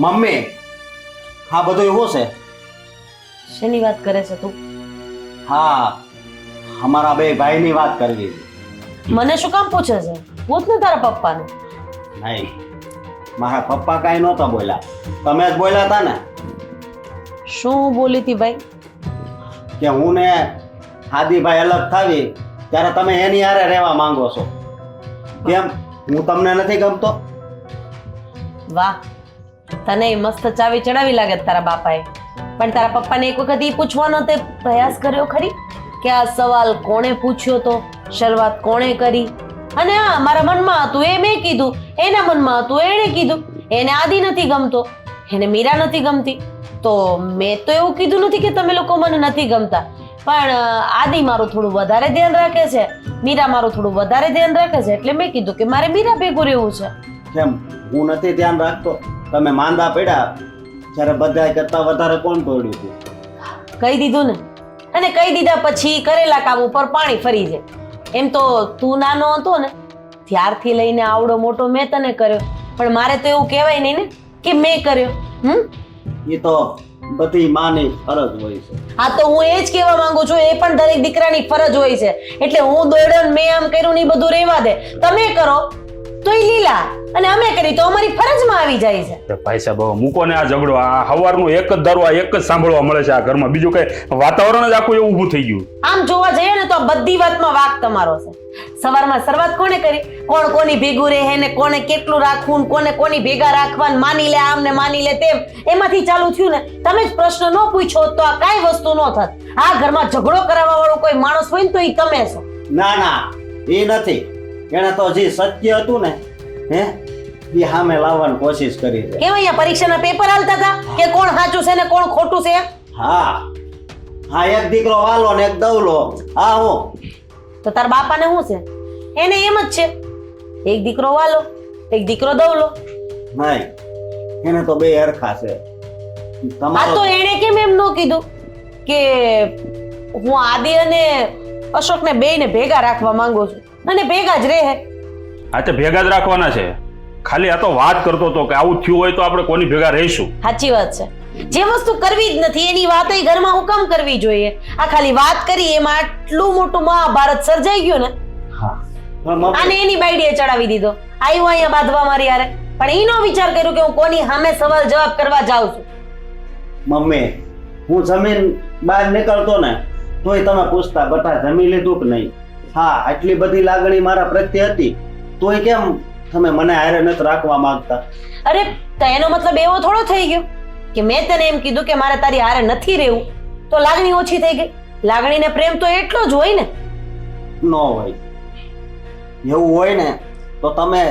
મમ્મી, હા બધું એવું છે. શેની વાત કરે છે તું? હા, અમારા બે ભાઈની વાત કરવી છે. મને શું કામ પૂછે છે? પૂછ ને તારા પપ્પાને. નહીં, મારા પપ્પા કાંઈ નહોતા બોલ્યા, તમે જ બોલ્યા હતા ને શું બોલી હતી ભાઈ? કે હું ને આદિભાઈ અલગ થાવી ત્યારે તમે એની હારે રહેવા માંગો છો. કેમ, હું તમને નથી ગમતો? વાહ, તને મસ્ત ચાવી ચડાવી લાગે છે તારા બાપાએ. પણ તારા પપ્પાને એક વખત એ પૂછવાનો તે પ્રયાસ કર્યો ખરી કે આ સવાલ કોણે પૂછ્યો તો, શરૂઆત કોણે કરી? અને હા, મારા મનમાં હતું એ મેં કીધું, એના મનમાં હતું એણે કીધું. એને આદિ નથી ગમતો, એને મીરા નથી ગમતી, તો મેં તો એવું કીધું નથી કે તમે લોકો મને નથી ગમતા. પણ આદિ મારું થોડું વધારે ધ્યાન રાખે છે, મીરા મારું થોડું વધારે ધ્યાન રાખે છે, એટલે મેં કીધું કે મારે મીરા ભેગું રહેવું છે. કેમ, હું નથી ધ્યાન રાખતો? તમે માંદા પડ્યા જ્યારે બધા કરતા વધારે કોણ તોડ્યું હતું? કહી દીધું ને. અને કહી દીધા પછી કરેલા કામ ઉપર પાણી ફરી જાય. એમ તો તું નાનો હતો ને ત્યારથી લઈને આવડો મોટો મેં તને કર્યો, પણ મારે તો એવું કહેવાય નહીં ને કે મેં કર્યો. એ તો બધી માની ફરજ હોય છે. હા, તો હું એ જ કહેવા માંગુ છું, એ પણ દરેક દીકરાની ફરજ હોય છે. એટલે હું દોડ્યો ને મેં આમ કર્યું ને એ બધું રહેવા દે. તમે કરો તો એ લીલા અને અમે કરી તો અમારી ફરજમાં આવી જાય છે. ભાઈ સાહેબ, હવે મૂકો ને આ ઝઘડો. આ સવારનું એક જ ધારું, આ એક જ સાંભળવા મળે છે આ ઘરમાં. બીજું કઈ વાતાવરણ જ આખું એવું ઊભું થઈ ગયું. આમ જોવા જઈએ ને તો આ બધી વાતમાં વાક તમારો છે. સવારમાં શરૂઆત કોણે કરી? કોણ કોની ભેગું રહે ને કોને કેટલું રાખવું, કોને કોની ભેગા રાખવા, માની લે આમ ને માની લે તેમ, એમાંથી ચાલુ થયું ને. તમે જ પ્રશ્ન ન પૂછો તો આ કાંઈ વસ્તુ ન થાત. આ ઘરમાં ઝઘડો કરાવવા વાળો કોઈ માણસ હોય ને તો એ તમે છો. ના ના, એ નથી. એને તો જે સત્ય હતું ને હે એ સામે લાવવાની કોશિશ કરી છે. કેમ અહીંયા પરીક્ષાના પેપર હાલતા હતા કે કોણ સાચું છે ને કોણ ખોટું છે? હા હા, એક દીકરો વાલો ને એક દવલો. હા, હું તો તારા બાપાને શું છે? એને એમ જ છે, એક દીકરો વાલો એક દીકરો દવલો. નહીં, એને તો બે હરખા છે. આ તમારો તો એને કેમ એમ ન કીધું કે હું આદિ અને અશોકને બેયને ભેગા રાખવા માંગુ છું અને ભેગા જ રહે. આ તે ભેગા જ રાખવાના છે. ખાલી આ તો વાત કરતો હતો કે આવું થયું હોય તો આપણે કોની ભેગા રહીશું. સાચી વાત છે. જે વસ્તુ કરવી જ નથી એની વાત એ ઘરમાં હું કામ કરવી જોઈએ? આ ખાલી વાત કરી એમાં આટલું મોટું મહાભારત સર્જાઈ ગયું ને. પણ મમ્મી, આને એની બાઈડીએ ચડાવી દીધો. આવ્યો અહીંયા બાંધવા મારી હારે, પણ એનો વિચાર કર્યો કે હું કોની સામે સવાલ જવાબ કરવા જાઉં છું. મમ્મી, હું જમીન બહાર નીકળતો ને તોય તમે પૂછતા બટા જમી લીધું કે નહીં. હા, આટલી બધી લાગણી મારા પ્રત્યે હતી તોય કેમ તમે મને હારે નથી રાખવા માંગતા? અરે તો એનો મતલબ એવો થોડો થઈ ગયો કે મેં તને એમ કીધું કે મારે તારી હારે નથી રહેવું તો લાગણી ઓછી થઈ ગઈ. લાગણી ને પ્રેમ તો એટલો જ હોય ને. ન હોય. એવું હોય ને તો તમે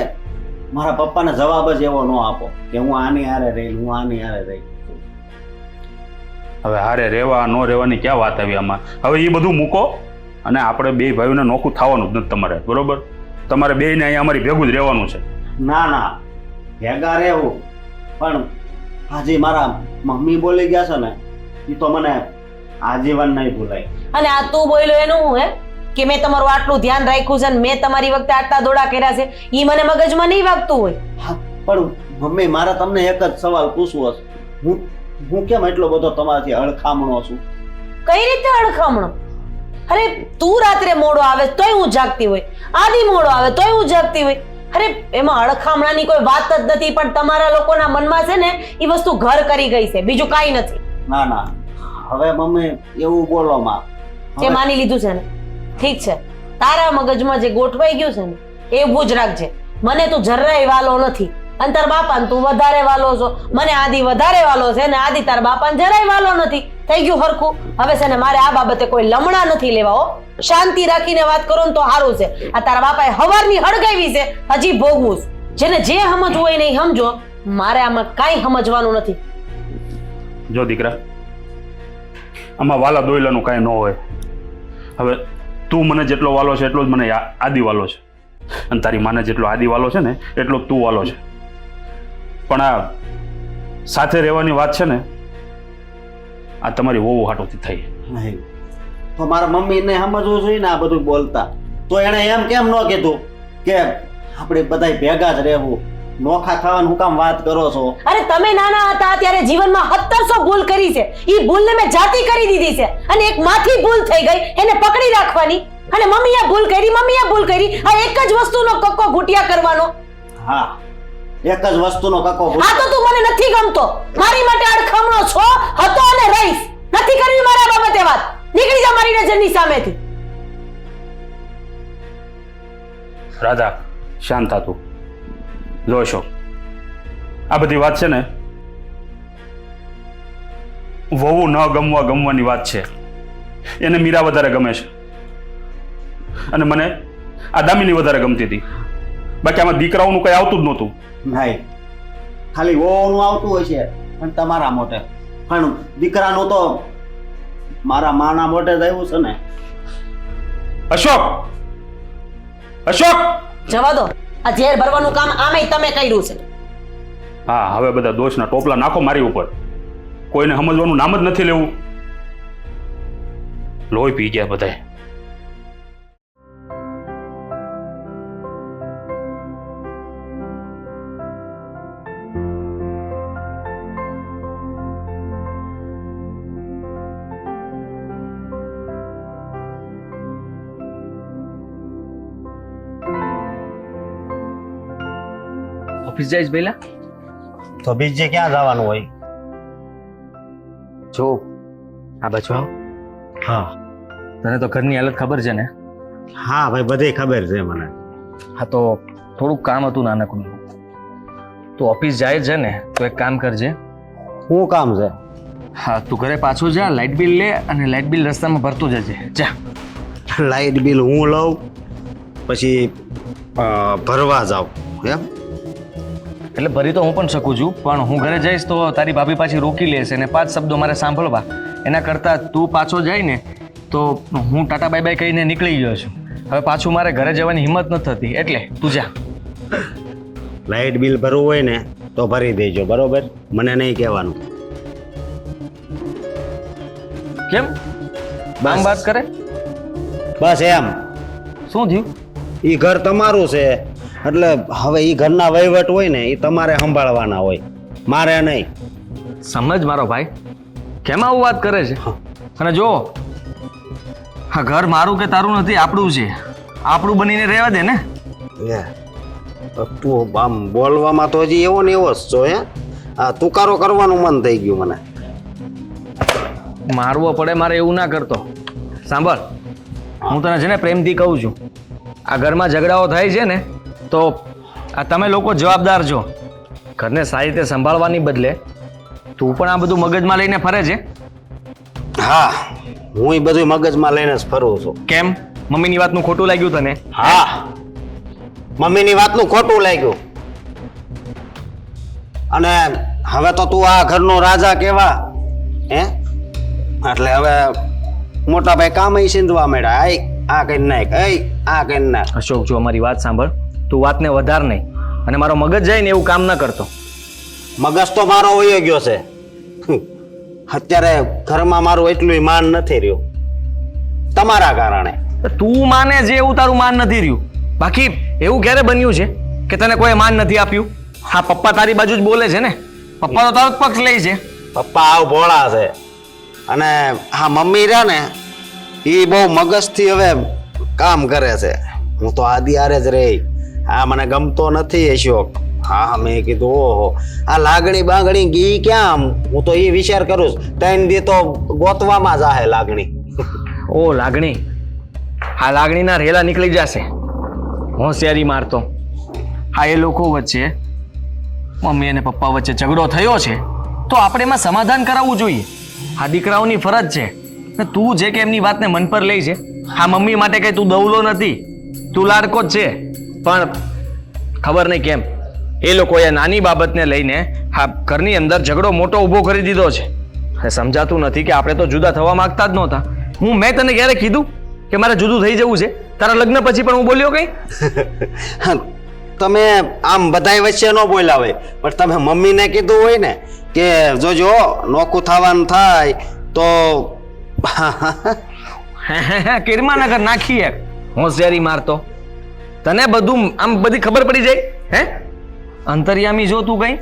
મારા પપ્પાને જવાબ જ એવો ન આપો કે હું આની હારે રહી, હું આની હારે રહી. હવે હારે રહેવા ન રહેવાની ક્યાં વાત આવી આમાં? હવે એ બધું મૂકો અને આપણે બે ભાઈઓને નોખું થવાનું જ નથી તમારે, બરોબર? તમારે બેયને અહીંયા અમારી ભેગું જ રહેવાનું છે. ના ના, ભેગા રહેવું, પણ હાજી મારા મમ્મી બોલી ગયા છે ને એ તો મને આજીવન નહીં ભૂલાય. અને આ તું બોલ્યો એનું હું હે કે મેં તમારું આટલું ધ્યાન રાખ્યું છે અને મેં તમારી વખતે આટલા દોડા કર્યા છે ઈ મને મગજમાં નહીં વાગતું હોય. હા, પણ મમ્મી મારે તમને એક જ સવાલ પૂછવો છે. હું કેમ એટલો બધો તમારાથી અળખામણો છું? કઈ રીતે અડખમણો? અરે તું રાત્રે મોડો આવે તોય હું જાગતી હોય, આદિ મોડો આવે તોય હું જાગતી હોય. અરે એમાં અડખામણાની કોઈ વાત જ નથી, પણ તમારા લોકોના મનમાં છે ને એ વસ્તુ ઘર કરી ગઈ છે, બીજું કાંઈ નથી. ના ના, હવે મમ્મી એવું બોલો માં. એ માની લીધું છે ને, ઠીક છે. તારા મગજમાં જે ગોઠવાઈ ગયું છે ને એવું જ રાખજે. મને તું જરાય વાલો નથી અને તાર બાપાને તું વધારે વાલો છો. મને આદિ વધારે વાલો છે ને આદિ તાર બાપાને જરાય વાલો નથી. થઈ ગયું હરખું. હવે છે ને મારે આ બાબતે કોઈ લમણા નથી લેવા હો. શાંતિ રાખીને વાત કરો ને તો સારું છે. આ તારા બાપાએ હવારની હળગાવી છે, હજી ભોગવું છે. જેને જે સમજવું હોય ને એ સમજો. મારે આમાં કાંઈ સમજવાનું નથી. જો દીકરા, આમાં વાલા દોયલાનું કાંઈ ન હોય. હવે તું મને જેટલો વાલો છે એટલો જ મને આદિ વાલો છે, અને તારી માને જેટલો આદિ વાલો છે ને એટલો જ તું વાલો છે. પણ આ સાથે રહેવાની વાત છે ને આ તમારી વહુ હાટોથી થઈ. નહીં તો મારા મમ્મીને સમજવું જોઈએ ને આ બધું બોલતા. તો એણે એમ કેમ ન કીધું કે આપણે બધા ભેગા જ રહેવું? નોખા થવાનું હું કામ વાત કરો છો? અરે તમે નાના હતા ત્યારે જીવનમાં 1700 ભૂલ કરી છે. ઈ ભૂલને મેં જાતી કરી દીધી છે અને એક માથી ભૂલ થઈ ગઈ એને પકડી રાખવાની. અને મમ્મીએ ભૂલ કરી, મમ્મીએ ભૂલ કરી. આ એક જ વસ્તુનો કક્કો ઘૂંટિયા કરવાનો. હા, એક જ વસ્તુનો કક્કો. આ તો તું મને નથી ગમતો. મારી માટે અડખમણો છો, હતો અને રહીશ. નથી કરવી મારા બાબતે વાત. નીકળી જા મારી નજરની સામેથી. રાધા, શાંત થા તું. જો અશોક, આ બધી વાત છે ને વહુ ન ગમવાની વાત છે. એને મીરા વધારે ગમે છે અને મને આ દામિની વધારે ગમતી હતી. બાકી આમાં દીકરાઓનું કઈ આવતું જ નહોતું. નહીં, ખાલી વહુનું આવતું હોય છે પણ તમારા મોટે. પણ દીકરાનું તો મારા માના મોટે જ આવ્યું છે ને. અશોક, અશોક! જવા દો. આ ઝેર ભરવાનું કામ આમેય તમે કર્યું છે. હા, હવે બધા દોષના ટોપલા નાખો મારી ઉપર. કોઈને સમજવાનું નામ જ નથી લેવું. લોહી પી ગયા બધાય. ઓફિસ જઈશ પહેલા? તો બીજે ક્યાં જવાનું હોય? જો આ બાજુ આવ. હા તને તો ઘરની હાલત ખબર છે ને? હા ભાઈ, બધી ખબર છે મને. હા, તો થોડુંક કામ હતું નાનકડું. તું ઓફિસ જાય છે ને તો એક કામ કરજે. શું કામ છે? હા, તું ઘરે પાછો જા, લાઇટ બિલ લે અને લાઇટ બિલ રસ્તામાં ભરતું જજે. જા. લાઇટ બિલ હું લઉં પછી ભરવા જાઉં એમ? એટલે ભરી તો હું પણ શકું છું, પણ હું ઘરે જઈશ તો તારી ભાભી પાછી રોકી લેશે અને 5 શબ્દો મારે સાંભળવા. એના કરતાં તું પાછો જાય ને તો હું ટાટા બાય બાય કહીને નીકળી ગયો છું. હવે પાછું મારે ઘરે જવાની હિંમત નથી થતી, એટલે તું જા. લાઇટ બિલ ભરવું હોય ને તો ભરી દેજો, બરોબર? મને નહીં કહેવાનું. કેમ આમ વાત કરે? બસ એમ. શું થયું? એ ઘર તમારું છે એટલે હવે એ ઘરના વહીવટ હોય ને એ તમારે સંભાળવાના હોય, મારે નહીં. સમજ મારો ભાઈ, કેમ આવું વાત કરે છે? અને જો આ ઘર મારું કે તારું નથી, આપણું છે. આપણું બનીને રહેવા દે ને. તું આમ બોલવામાં તો હજી એવો ને એવો જ છો. આ તુકારો કરવાનું મન થઈ ગયું મને. મારવો પડે મારે એવું ના કરતો. સાંભળ, હું તને છે ને પ્રેમથી કહું છું, આ ઘરમાં ઝઘડાઓ થાય છે ને તો આ તમે લોકો જવાબદાર છો. ઘરને સારી રીતે સંભાળવાની બદલે તું પણ આ બધું મગજમાં લઈને ફરે છે. હા, હું એ બધું મગજમાં લઈને જ ફરું છું. કેમ? મમ્મીની વાતનું ખોટું લાગ્યું તને? હા, મમ્મીની વાતનું ખોટું લાગ્યું. અને હવે તો તું આ ઘરનો રાજા કેવા હે? એટલે હવે મોટા ભાઈ કામ સીંધવા માંડ્યા. આ કઈ નાખ, આ કઈ નાખ. અશોક, જો અમારી વાત સાંભળ. તું વાતને વધાર નહીં અને મારો મગજ જાય ને એવું કામ ના કરતો. મગજ તો મારો વયો ગયો છે. અત્યારે ઘરમાં મારું એટલું માન નથી રહ્યું તમારા કારણે. તું માને છે એવું તારું માન નથી રહ્યું. બાકી એવું ક્યારે બન્યું છે કે તને કોઈ માન નથી આપ્યું? હા, પપ્પા તારી બાજુ જ બોલે છે ને. પપ્પા તો તારો જ પક્ષ લે છે. પપ્પા આવ ભોળા છે અને હા મમ્મી રહ્યા ને એ બહુ મગજથી હવે કામ કરે છે. હું તો આદિ હારે જ રહી. હા મને ગમતો નથી અશોક. હા મેં કીધું ઓહો આ લાગણી બાગણી ગઈ ક્યાં? હું તો એ વિચાર કરું છું 3 દી તો ગોતવામાં જ આહે લાગણી. ઓ લાગણી, હા લાગણીના રેલા નીકળી જશે. હોશિયારી મારતો. હા એ લોકો વચ્ચે મમ્મી અને પપ્પા વચ્ચે ઝઘડો થયો છે તો આપણે એમાં સમાધાન કરાવવું જોઈએ. આ દીકરાઓની ફરજ છે ને તું જે કે એમની વાતને મન પર લઈ છે. હા મમ્મી માટે કઈ તું દવલો નથી, તું લાડકો જ છે. પણ ખબર નહીં કેમ એ લોકોએ નાની બાબતને લઈને હા ઘરની અંદર ઝઘડો મોટો ઊભો કરી દીધો છે. સમજાતું નથી કે આપણે તો જુદા થવા માંગતા જ નહોતા. મેં તને ક્યારે કીધું કે મારે જુદું થઈ જવું છે? તારા લગ્ન પછી પણ હું બોલ્યો કઈ? તમે આમ બધાય વચ્ચે ન બોલ્યા હોય પણ તમે મમ્મીને કીધું હોય ને કે જોજો નોખું થવાનું થાય તો કિરમાનગર નાખીએ. હોશિયારી મારતો. તને બધું આમ બધી ખબર પડી જાય હે? અંતર્યામી જો તું કઈ.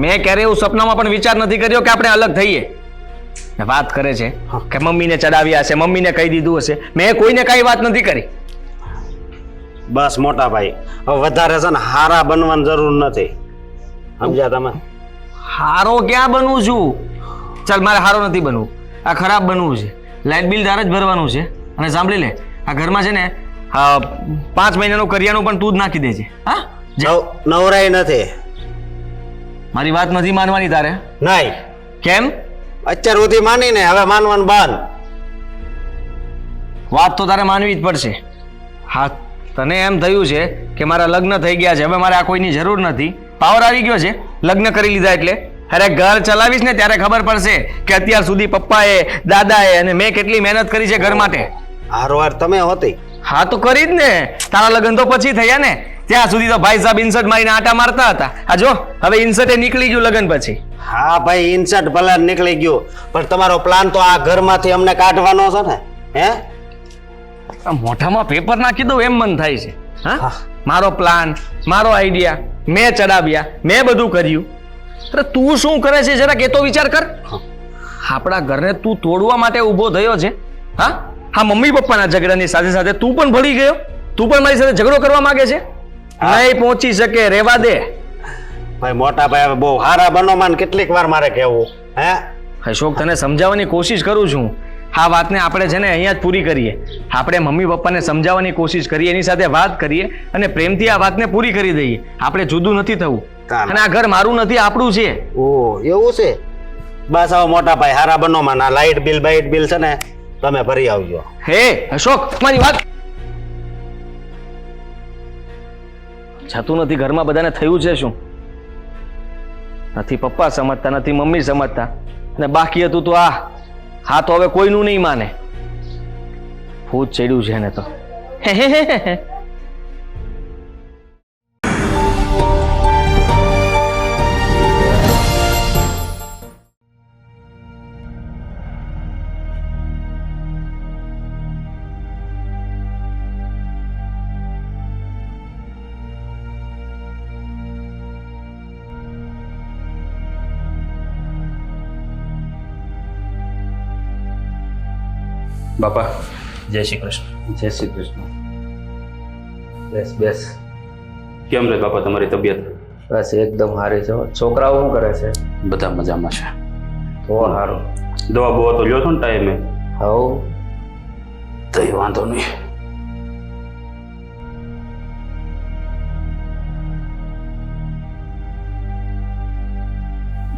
મેં ક્યારે એવું સપનામાં પણ વિચાર નથી કર્યો કે આપણે અલગ થઈએ. વાત કરે છે કે મમ્મીને ચડાવ્યા હશે, મમ્મીને કહી દીધું હશે. મેં કોઈને કઈ વાત નથી કરી. બસ મોટા ભાઈ હવે વધારે છે ને હારા બનવાની જરૂર નથી. સમજ્યા તમે? હારો ક્યાં બનવું છું? ચાલ મારે હારો નથી બનવું, આ ખરાબ બનવું છે. લાઇટ બિલ તારે જ ભરવાનું છે. અને સાંભળી લે, આ ઘરમાં છે ને 5 મહિનાનું કરિયાણું પણ તું જ નાખી દેજે. હા નવરાઈ નથી. મારી વાત નથી માનવાની તારે? નહીં. કેમ? અત્યાર સુધી માનીને હવે માનવાનું બંધ. વાત તો તારે માનવી જ પડશે. હા તને એમ થયું છે કે મારા લગ્ન થઈ ગયા છે, હવે મારે આ કોઈની જરૂર નથી, પાવર આવી ગયો છે, લગ્ન કરી લીધા એટલે. અરે ઘર ચલાવીશ ને ત્યારે ખબર પડશે કે અત્યાર સુધી પપ્પાએ, દાદાએ અને મેં કેટલી મહેનત કરી છે ઘર માટે. હારવાર તમે હોતી. હા તો કરી જ ને. તારા લગ્ન તો પછી થયા ને. ત્યાં સુધી તો ભાઈ સાહેબ ઇન્સર્ટ મારીને આટા મારતા હતા. આ જો હવે ઇન્સર્ટે નીકળી ગયું લગ્ન પછી. હા ભાઈ ઇન્સર્ટ ભલે નીકળી ગયું પણ તમારો પ્લાન તો આ ઘરમાંથી અમને કાઢવાનો છે ને. હે મોઢામાં પેપર નાખી દઉં એમ મન થાય છે. હા મારો પ્લાન, મારો આઈડિયા, મેં ચડાવ્યા, મેં બધું કર્યું. અરે તું શું કરે છે જરા કે તો વિચાર કર. આપણા ઘરને તું તોડવા માટે ઊભો થયો છે. હા હા મમ્મી પપ્પાના ઝઘડાની સાથે સાથે તું પણ ભળી ગયો. તું પણ મારી સાથે ઝઘડો કરવા માંગે છે. નહીં પહોંચી શકે, રેવા દે. ભાઈ મોટા ભાઈ હવે બહુ હારા બનો માન કેટલીક વાર મારે કહેવું. હે અશોક તને સમજાવવાની કોશિશ કરું છું. આ વાતને આપણે છે ને અહીંયા જ પૂરી કરીએ. આપણે મમ્મી પપ્પાને સમજાવવાની કોશિશ કરીએ, એની સાથે વાત કરીએ અને પ્રેમથી આ વાતને પૂરી કરી દઈએ. આપણે જુદું નથી થવું. અને આ ઘર મારું નથી, આપણું છે. ઓ એવું છે? બસ હવે મોટા ભાઈ હારા બનો માન. આ લાઇટ બિલ છે ને તમે ભરી આવજો. હે અશોક મારી વાત જતું નથી. ઘરમાં બધાને થયું છે શું? નથી પપ્પા સમજતા, નથી મમ્મી સમજતા, અને બાકી હતું તો હા તો હવે કોઈનું નહીં માને. ભૂત ચડ્યું છે ને તો. બાપા જય શ્રી કૃષ્ણ. જય શ્રી કૃષ્ણ. બેસ બેસ. કેમ રે બાપા તમારી તબિયત? બસ એકદમ સારી છે. છોકરાઓ શું કરે છે? બધા મજામાં છે. તો સારું. દવા બવા તો લ્યો છો ને ટાઈમે? હવ તો વાંધો નહીં.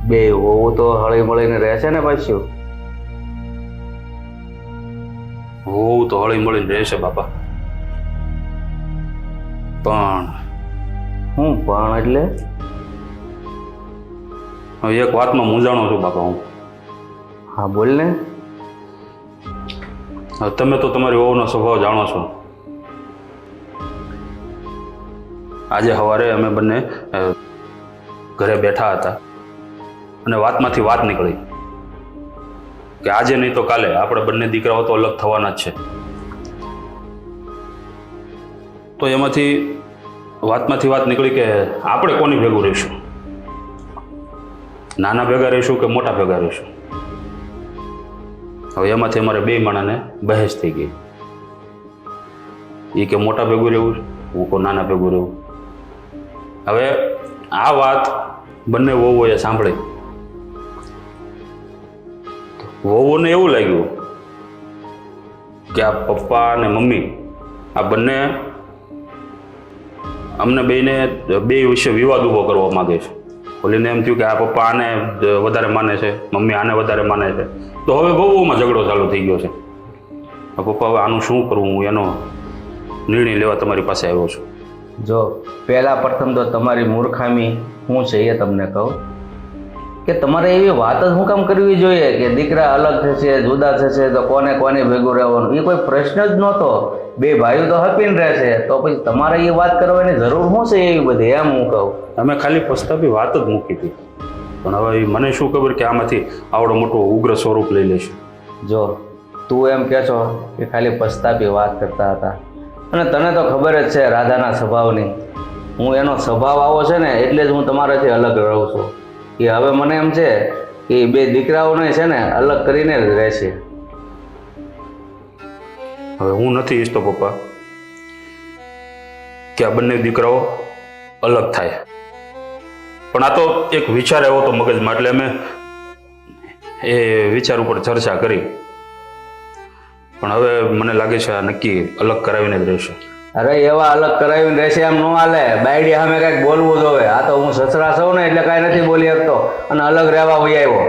બે હોવું તો હળી મળીને રહેશે ને પાછું? હોવું તો હળી મળીને રહેશે બાપા. પણ હું પણ એટલે હવે એક વાતમાં મૂંઝાણો છું બાપા હું. હા બોલ ને. હવે તમે તો તમારી વહુનો સ્વભાવ જાણો છો. આજે સવારે અમે બંને ઘરે બેઠા હતા અને વાતમાંથી વાત નીકળી કે આજે નહીં તો કાલે આપણે બંને દીકરાઓ તો અલગ થવાના જ છે. તો એમાંથી વાતમાંથી વાત નીકળી કે આપણે કોની ભેગું રહીશું, નાના ભેગા રહીશું કે મોટા ભેગા રહીશું. હવે એમાંથી અમારે બે માણાને બહેસ થઈ ગઈ. એ કે મોટા ભેગું રહેવું, હું કહું નાના ભેગું રહેવું. હવે આ વાત બંને વહુઓએ સાંભળી. વહુઓને એવું લાગ્યું કે આ પપ્પા અને મમ્મી આ બંને અમને બેને બે વિશે વિવાદ ઊભો કરવા માગે છે. ઓલીને એમ થયું કે આ પપ્પા આને વધારે માને છે, મમ્મી આને વધારે માને છે. તો હવે વહુઓમાં ઝઘડો ચાલુ થઈ ગયો છે. પપ્પા હવે આનું શું કરવું, હું એનો નિર્ણય લેવા તમારી પાસે આવ્યો છું. જો પહેલા પ્રથમ તો તમારી મૂર્ખામી શું છે એ તમને કહું કે તમારે એવી વાત જ હું કામ કરવી જોઈએ કે દીકરા અલગ થશે, જુદા થશે તો કોને ભેગું રહેવાનું, એ કોઈ પ્રશ્ન જ નહોતો. બે ભાઈઓ તો હપીને રહેશે, તો પછી તમારે એ વાત કરવાની જરૂર શું છે એવી બધી, એમ હું કહું. અમે ખાલી પ્રસ્તાવી વાત જ મૂકી હતી, પણ હવે મને શું ખબર કે આમાંથી આવડો મોટો ઉગ્ર સ્વરૂપ લઈ લેશે. જો તું એમ કહે છો કે ખાલી પસ્તાપી વાત કરતા હતા, અને તને તો ખબર જ છે રાધાના સ્વભાવની. હું એનો સ્વભાવ આવો છે ને એટલે જ હું તમારાથી અલગ રહું છું. કે હવે મને એમ છે કે બે દીકરાઓને છે ને અલગ કરીને જ રહેશે. હવે હું નથી ઈચ્છતો પપ્પા કે આ બંને દીકરાઓ અલગ થાય, પણ આ તો એક વિચાર આવ્યો તો મગજમાં, એટલે અમે એ વિચાર ઉપર ચર્ચા કરી. પણ હવે મને લાગે છે આ નક્કી અલગ કરાવીને જ રહેશે. અરે એવા અલગ કરાવીને રહેશે એમ ન હાલે. બાયડી સામે કંઈક બોલવું જોવે. આ તો હું સસરા છું ને એટલે કાંઈ નથી બોલી શકતો અને અલગ રહેવા વહી આવ્યો.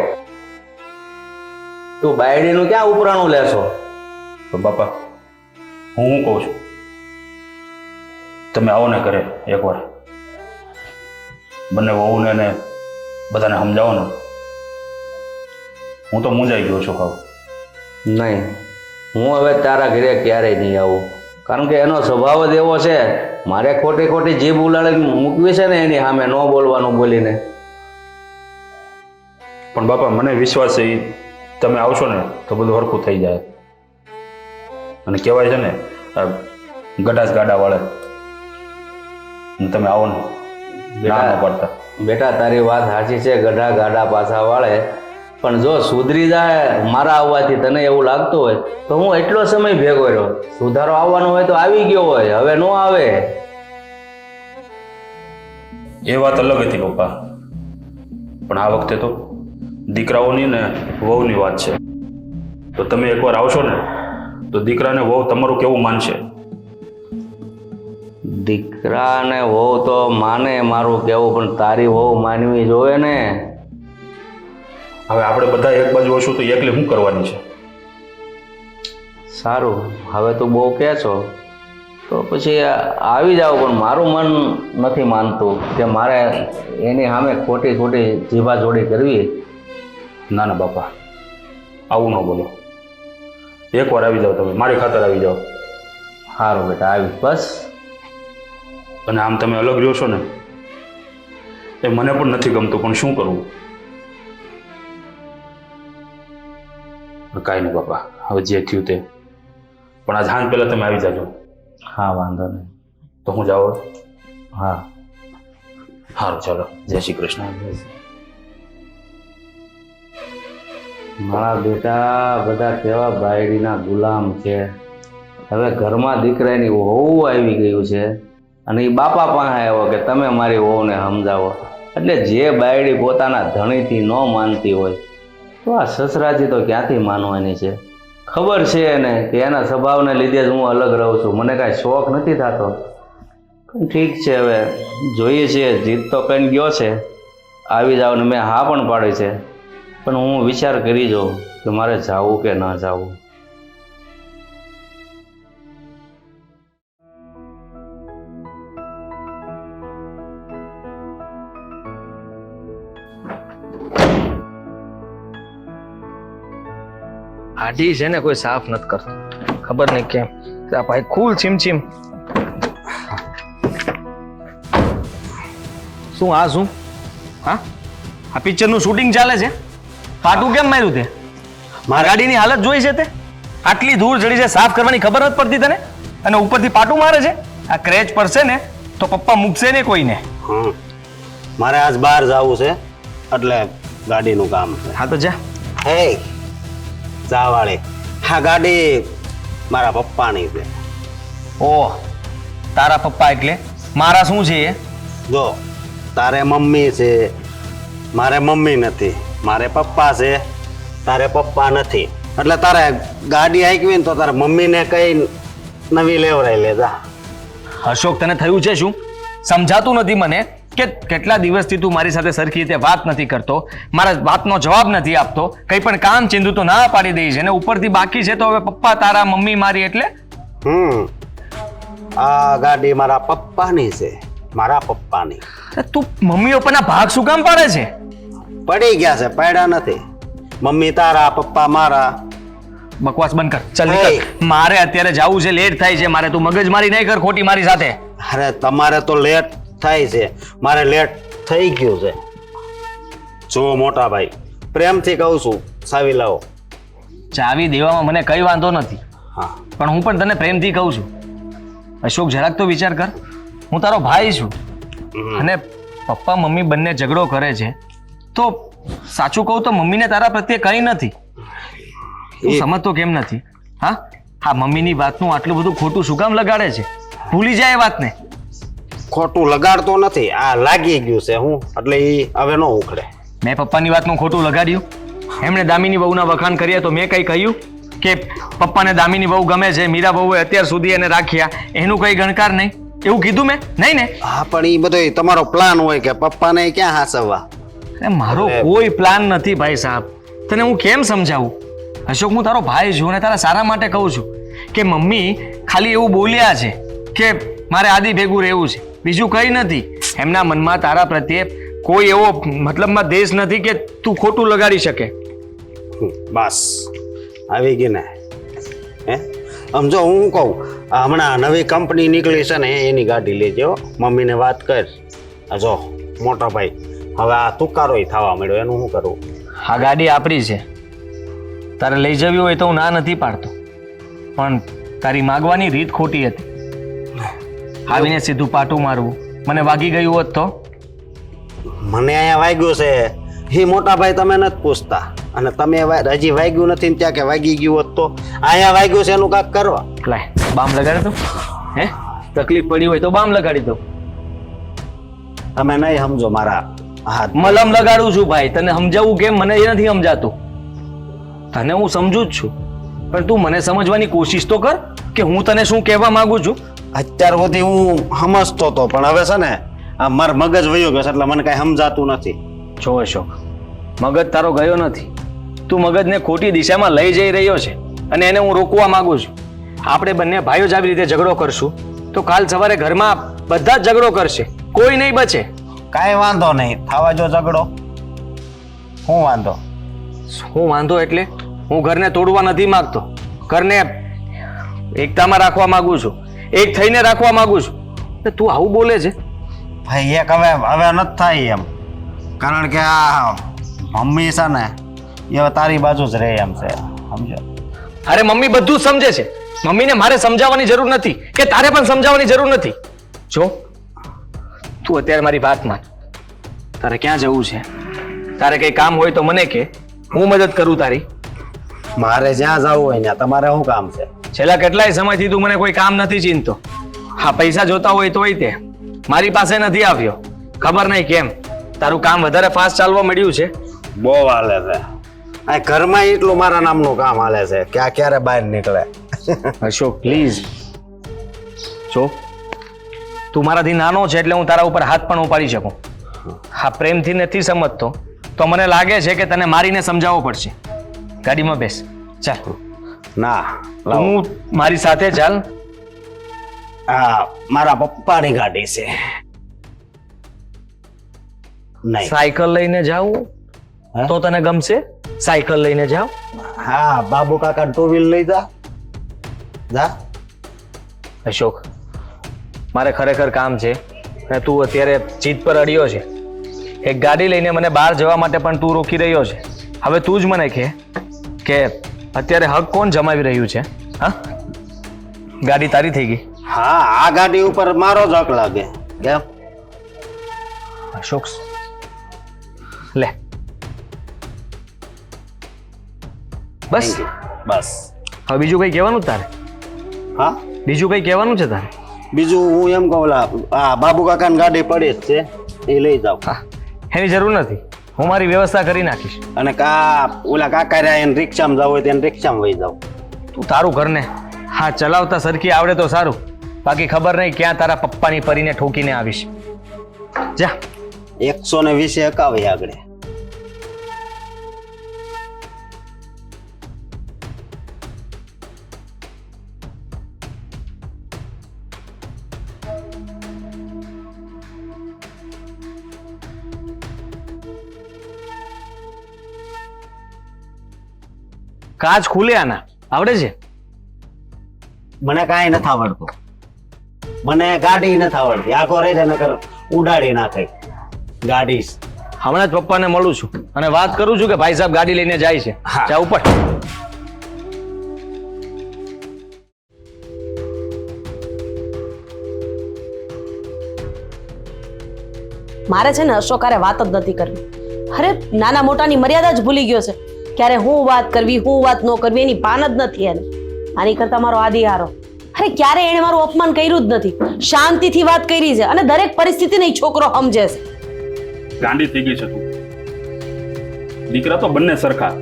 તું બાયડીનું ક્યાં ઉપરાણું લેશો? તો બાપા હું કહું છું, તમે આવો ને ઘરે એકવાર, બંને વહુને ને બધાને સમજાવો ને. હું તો મૂંઝાઈ ગયો છું. ખાવ નહીં, હું હવે તારા ઘરે ક્યારેય નહીં આવું, કારણ કે એનો સ્વભાવ જ એવો છે. મારે ખોટી જીભ ઉલાળીને મૂકવી છે ને એની સામે, ન બોલવાનું બોલીને. પણ બાપા મને વિશ્વાસ છે તમે આવશો ને તો બધું હરખું થઈ જાય. અને કહેવાય છે ને ગડાસ ગાડા વાળે, તમે આવો ને ના પડતા. બેટા તારી વાત સાચી છે, ગઢા ગાડા પાછા વાળે, પણ જો સુધરી જાય મારા આવવાથી તને એવું લાગતું હોય તો હું એટલો સમય ભેગો રહ્યો. સુધારો આવવાનો હોય તો આવી ગયો હોય, હવે ન આવે. એ વાત અલગ હતી પપ્પા, પણ આ વખતે તો દીકરાઓની ને વહુની વાત છે. તો તમે એકવાર આવશો ને તો દીકરાને વહુ તમારું કેવું માનશે? દીકરા ને વહુ તો માને મારું કેવું, પણ તારી વહુ માનવી જોવે ને. હવે આપણે બધા એક બાજુ હશું તો એકલી શું કરવાની છે? સારું, હવે તું બહુ કહે છો તો પછી આવી જાવ, પણ મારું મન નથી માનતું કે મારે એની સામે ખોટી જીભા જોડી કરવી. ના ના બાપા, આવું ન બોલો. એકવાર આવી જાઓ, તમે મારી ખાતર આવી જાઓ. સારું બેટા, આવી બસ. અને આમ તમે અલગ રહ્યો છો ને એ મને પણ નથી ગમતું, પણ શું કરવું? કાંઈ નહીં બાપા, હવે જે થયું તે. પણ આ જાન પહેલાં તમે આવી જાજો. હા વાંધો નહીં. તો હું જાઉં? હા સારું, ચાલો. જય શ્રી કૃષ્ણ. મારા બેટા બધા કેવા બાયડીના ગુલામ છે. હવે ઘરમાં દીકરાની વહુ આવી ગયું છે અને એ બાપા પાસે આવ્યો કે તમે મારી વહુને સમજાવો. એટલે જે બાયડી પોતાના ધણીથી ન માનતી હોય તો આ સસરાથી તો ક્યાંથી માનવાની છે? ખબર છે એને કે એના સ્વભાવને લીધે જ હું અલગ રહું છું, મને કાંઈ શોખ નથી થતો. પણ ઠીક છે, હવે જોઈએ છીએ. જીત તો કઈ ગયો છે, આવી જાવ ને મેં હા પણ પાડી છે, પણ હું વિચાર કરી જાઉં કે મારે જાવું કે ના જાવું. હાડી છે ને કોઈ સાફ નથી કરતું, ખબર નહીં કેમ. આ ભાઈ ખુલ છીમ. શું આ શું? હા, આ પિક્ચરનું શૂટિંગ ચાલે છે? પાટું કેમ માર્યું તે? મારા ગાડીની હાલત જોઈ છે તે? આટલી ધૂળ જડી છે, સાફ કરવાની ખબર નથી પડતી તને? અને ઉપરથી પાટું મારે છે. આ ક્રેચ પડશે ને તો પપ્પા મૂકશે ને કોઈને. હા મારે આજ બહાર જવું છે એટલે ગાડીનું કામ છે. હા તો જા. હે જા વાળી, હા ગાડી મારા પપ્પાની છે. ઓહ, તારા પપ્પા એટલે મારા શું છે એ? જો તારે મમ્મી છે, મારે મમ્મી નથી. મારે પપ્પા છે, તારે પપ્પા નથી. એટલે તારે ગાડી હાંકવી ને તો તારે મમ્મીને કઈ નવી લેવરાઈ લે જા. અશોક, તને થયું છે શું? સમજાતું નથી મને કે કેટલા દિવસથી તું મારી સાથે સરખી રીતે વાત નથી કરતો, મારા વાતનો જવાબ નથી આપતો, કંઈ પણ કામ ચીંધું તો ના પાડી દઈ છે ને ઉપરથી બાકી છે તો હવે પપ્પા તારા, મમ્મી મારી એટલે? આ ગાડી મારા પપ્પાની છે, મારા પપ્પાની. તું મમ્મી પપ્પાના ભાગ શું કામ પાડે છે? પડી ગયા છે, પડ્યા નથી. મમ્મી તારા, પપ્પા મારા. બકવાસ બંધ કર, ચાલ નીકળ. મારે અત્યારે જવું છે, લેટ થાય છે મારે. તું મગજમારી નહીં કર ખોટી મારી સાથે. અરે તમારે તો લેટ થાય છે, મારે લેટ થઈ ગયું છે. જો મોટા ભાઈ, પ્રેમથી કહું છું, ચાવી લાવો. ચાવી દેવામાં મને કઈ વાંધો નથી, હા પણ હું પણ તને પ્રેમથી કહું છું. અશોક, જરાક તો વિચાર કર. હું તારો ભાઈ છું અને પપ્પા મમ્મી બંને ઝઘડો કરે છે તો સાચું કહું તો મમ્મીને તારા પ્રત્યે કંઈ નથી. તું સમજતો કેમ નથી? હા હા, મમ્મીની વાતનું આટલું બધું ખોટું શું કામ લગાડે છે? ભૂલી જાય એ વાતને. ખોટું લગાડતો નથી, આ લાગી ગયું છે હું, એટલે એ હવે ન ઉખડે. મેં પપ્પાની વાતનું ખોટું લગાડ્યું? એમણે દામિની બહુના વખાણ કર્યા તો મેં કંઈ કહ્યું કે પપ્પાને દામિની બહુ ગમે છે, મીરા બહુએ અત્યાર સુધી એને રાખ્યા, એનું કંઈ ગણકાર નહીં? એવું કીધું મેં? નહીં ને? હા પણ એ બધો તમારો પ્લાન હોય કે પપ્પાને ક્યાં હાસવવા. મારો કોઈ પ્લાન નથી ભાઈ સાહેબ. તને હું કેમ સમજાવું? અશોક, હું તારો ભાઈ છું અને તારા સારા માટે કહું છું કે મમ્મી ખાલી એવું બોલ્યા છે કે મારે આદિ ભેગું રહેવું છે, બીજું કંઈ નથી. એમના મનમાં તારા પ્રત્યે કોઈ એવો મતલબમાં દેશ નથી કે તું ખોટું લગાડી શકે. બસ આવી ગઈ ને. હે આમ જો હું કહું, હમણાં નવી કંપની નીકળી છે ને એની ગાડી લેજો. મમ્મીને વાત કર. જો મોટા ભાઈ, હવે આ તુકારોય થવા માંડ્યો, એનું શું કરવું? આ ગાડી આપણી છે, તારે લઈ જવી હોય તો હું ના નથી પાડતો, પણ તારી માગવાની રીત ખોટી હતી. આવીને સીધું પાટું મારવું, મને વાગી ગયું હોત તો? મને અહીંયા વાગ્યું છે એ મોટા ભાઈ તમે નથી પૂછતા, અને તમે હજી વાગ્યું નથી ને ત્યાં કે વાગી ગયું હોત તો? અહીંયા વાગ્યું છે એનું કાંક કરવા. લાય બામ લગાડી દઉં. હે તકલીફ પડી હોય તો બામ લગાડી દઉં. તમે નહીં સમજો મારા હાથ. મલમ લગાડું છું ભાઈ, તને સમજાવવું કેમ મને એ નથી સમજાતું. તને હું સમજુ જ છું, પણ તું મને સમજવાની કોશિશ તો કર કે હું તને શું કહેવા માંગુ છું. અત્યાર સુધી હું સમજતો હતો, પણ હવે છે ને આ મારો મગજ વયો ગયો છે એટલે મને કઈ સમજાતું નથી. જો અશોક, મગજ તારો ગયો નથી, તું મગજને ખોટી દિશામાં લઈ જઈ રહ્યો છે અને એને હું રોકવા માંગુ છું. આપણે બંને ભાઈઓ જ આવી રીતે ઝઘડો કરશું તો કાલ સવારે ઘરમાં બધા જ ઝઘડો કરશે, કોઈ નહીં બચે. કાંઈ વાંધો નહીં, થવા જો ઝઘડો. શું વાંધો? શું વાંધો એટલે? હું ઘરને તોડવા નથી માંગતો, ઘરને એકતામાં રાખવા માંગુ છું, એક થઈને રાખવા માંગુ છું. તું આવું બોલે છે ભાઈ? એક હવે નથી થાય એમ, કારણ કે આ મમ્મી છે ને એ હવે તારી બાજુ જ રહે એમ છે, સમજો? અરે મમ્મી બધું જ સમજે છે, મમ્મીને મારે સમજાવવાની જરૂર નથી કે તારે પણ સમજાવવાની જરૂર નથી. જો તું અત્યારે મારી વાત માન. તારે ક્યાં જવું છે? તારે કઈ કામ હોય તો મને કે, હું મદદ કરું તારી. મારે જ્યાં જવું હોય ત્યાં તમારે શું કામ છે? છેલ્લા કેટલાય સમયથી તું મને કોઈ કામ નથી ચીનતો. હા, પૈસા જોતા હોય તોય તે મારી પાસે નથી આવ્યો, ખબર નહીં કેમ. તારું કામ વધારે ફાસ્ટ ચાલવા મળ્યું છે. બહુ હાલે છે આ ઘરમાં, એટલું મારા નામનું કામ હાલે છે કે આ ક્યારે બહાર નીકળે. અશોક પ્લીઝ, જો તું મારાથી નાનો છે એટલે હું તારા ઉપર હાથ પણ ઉપાડી શકું. હા, પ્રેમથી નથી સમજતો તો મને લાગે છે કે તને મારીને સમજાવવો પડશે. ગાડીમાં બેસ, ચાલ. ના, લાવો. હું મારી સાથે ચાલ. આ મારા પપ્પાની ગાડી છે. નહીં. સાયકલ લઈને જાઉં તો તને ગમશે? સાયકલ લઈને જાવ. હા, બાબુ કાકા ટુ વ્હીલ લઈ જા. અશોક, મારે ખરેખર કામ છે અને તું અત્યારે જીત પર અડ્યો છે. એક ગાડી લઈને મને બહાર જવા માટે પણ તું રોકી રહ્યો છે. હવે તું જ મને કહે કે અત્યારે હક કોણ જમાવી રહ્યું છે? હા, ગાડી તારી થઈ ગઈ. હા, આ ગાડી ઉપર મારો જ હક લાગે. કેમ? અશોક, લે બસ. બસ. હવે બીજું કઈ કહેવાનું છે તારે? હા, બીજું કઈ કહેવાનું છે તારે? બીજું હું એમ કહું, આ બાબુ કાકાની ગાડી પડી જ છે, એ લઈ જાવ. હા, એની જરૂર નથી, હું મારી વ્યવસ્થા કરી નાખીશ. અને ઓલા કાકા રહ્યા એને રિક્ષામાં જવું હોય તો એને રિક્ષામાં વહી જાવ. તું તારું ઘરને હા ચલાવતા સરખી આવડે તો સારું, બાકી ખબર નહીં ક્યાં તારા પપ્પાની પરીને ઠોકીને આવીશ. જા. 120 હકાવી આગળ. કાચ ખુલે આના આવડે છે? મને કાંઈ નથી આવડતું. મને ગાડી નથી આવડતી. આખો રહે છે નકર ઉડાડી નાખે ગાડી. હમણાં જ પપ્પાને મળું છું અને વાત કરું છું કે ભાઈ સાહેબ ગાડી લઈને જાય છે. હા. જા ઉપર. મારે છે ને અશોકારે વાત જ નથી કરવી. અરે નાના મોટાની મર્યાદા જ ભૂલી ગયો છે. ક્યારે હું વાત કરવી, હું વાત ન કરવી એની ભાન જ નથી એને. આની કરતા મારો આદિ હારો. અરે ક્યારે એને મારું અપમાન કર્યું જ નથી. શાંતિથી વાત કરી છે અને દરેક પરિસ્થિતિને ઈ છોકરો સમજે છે. ગાંડી થઈ ગઈ છે તું. દીકરા તો બંને સરખા.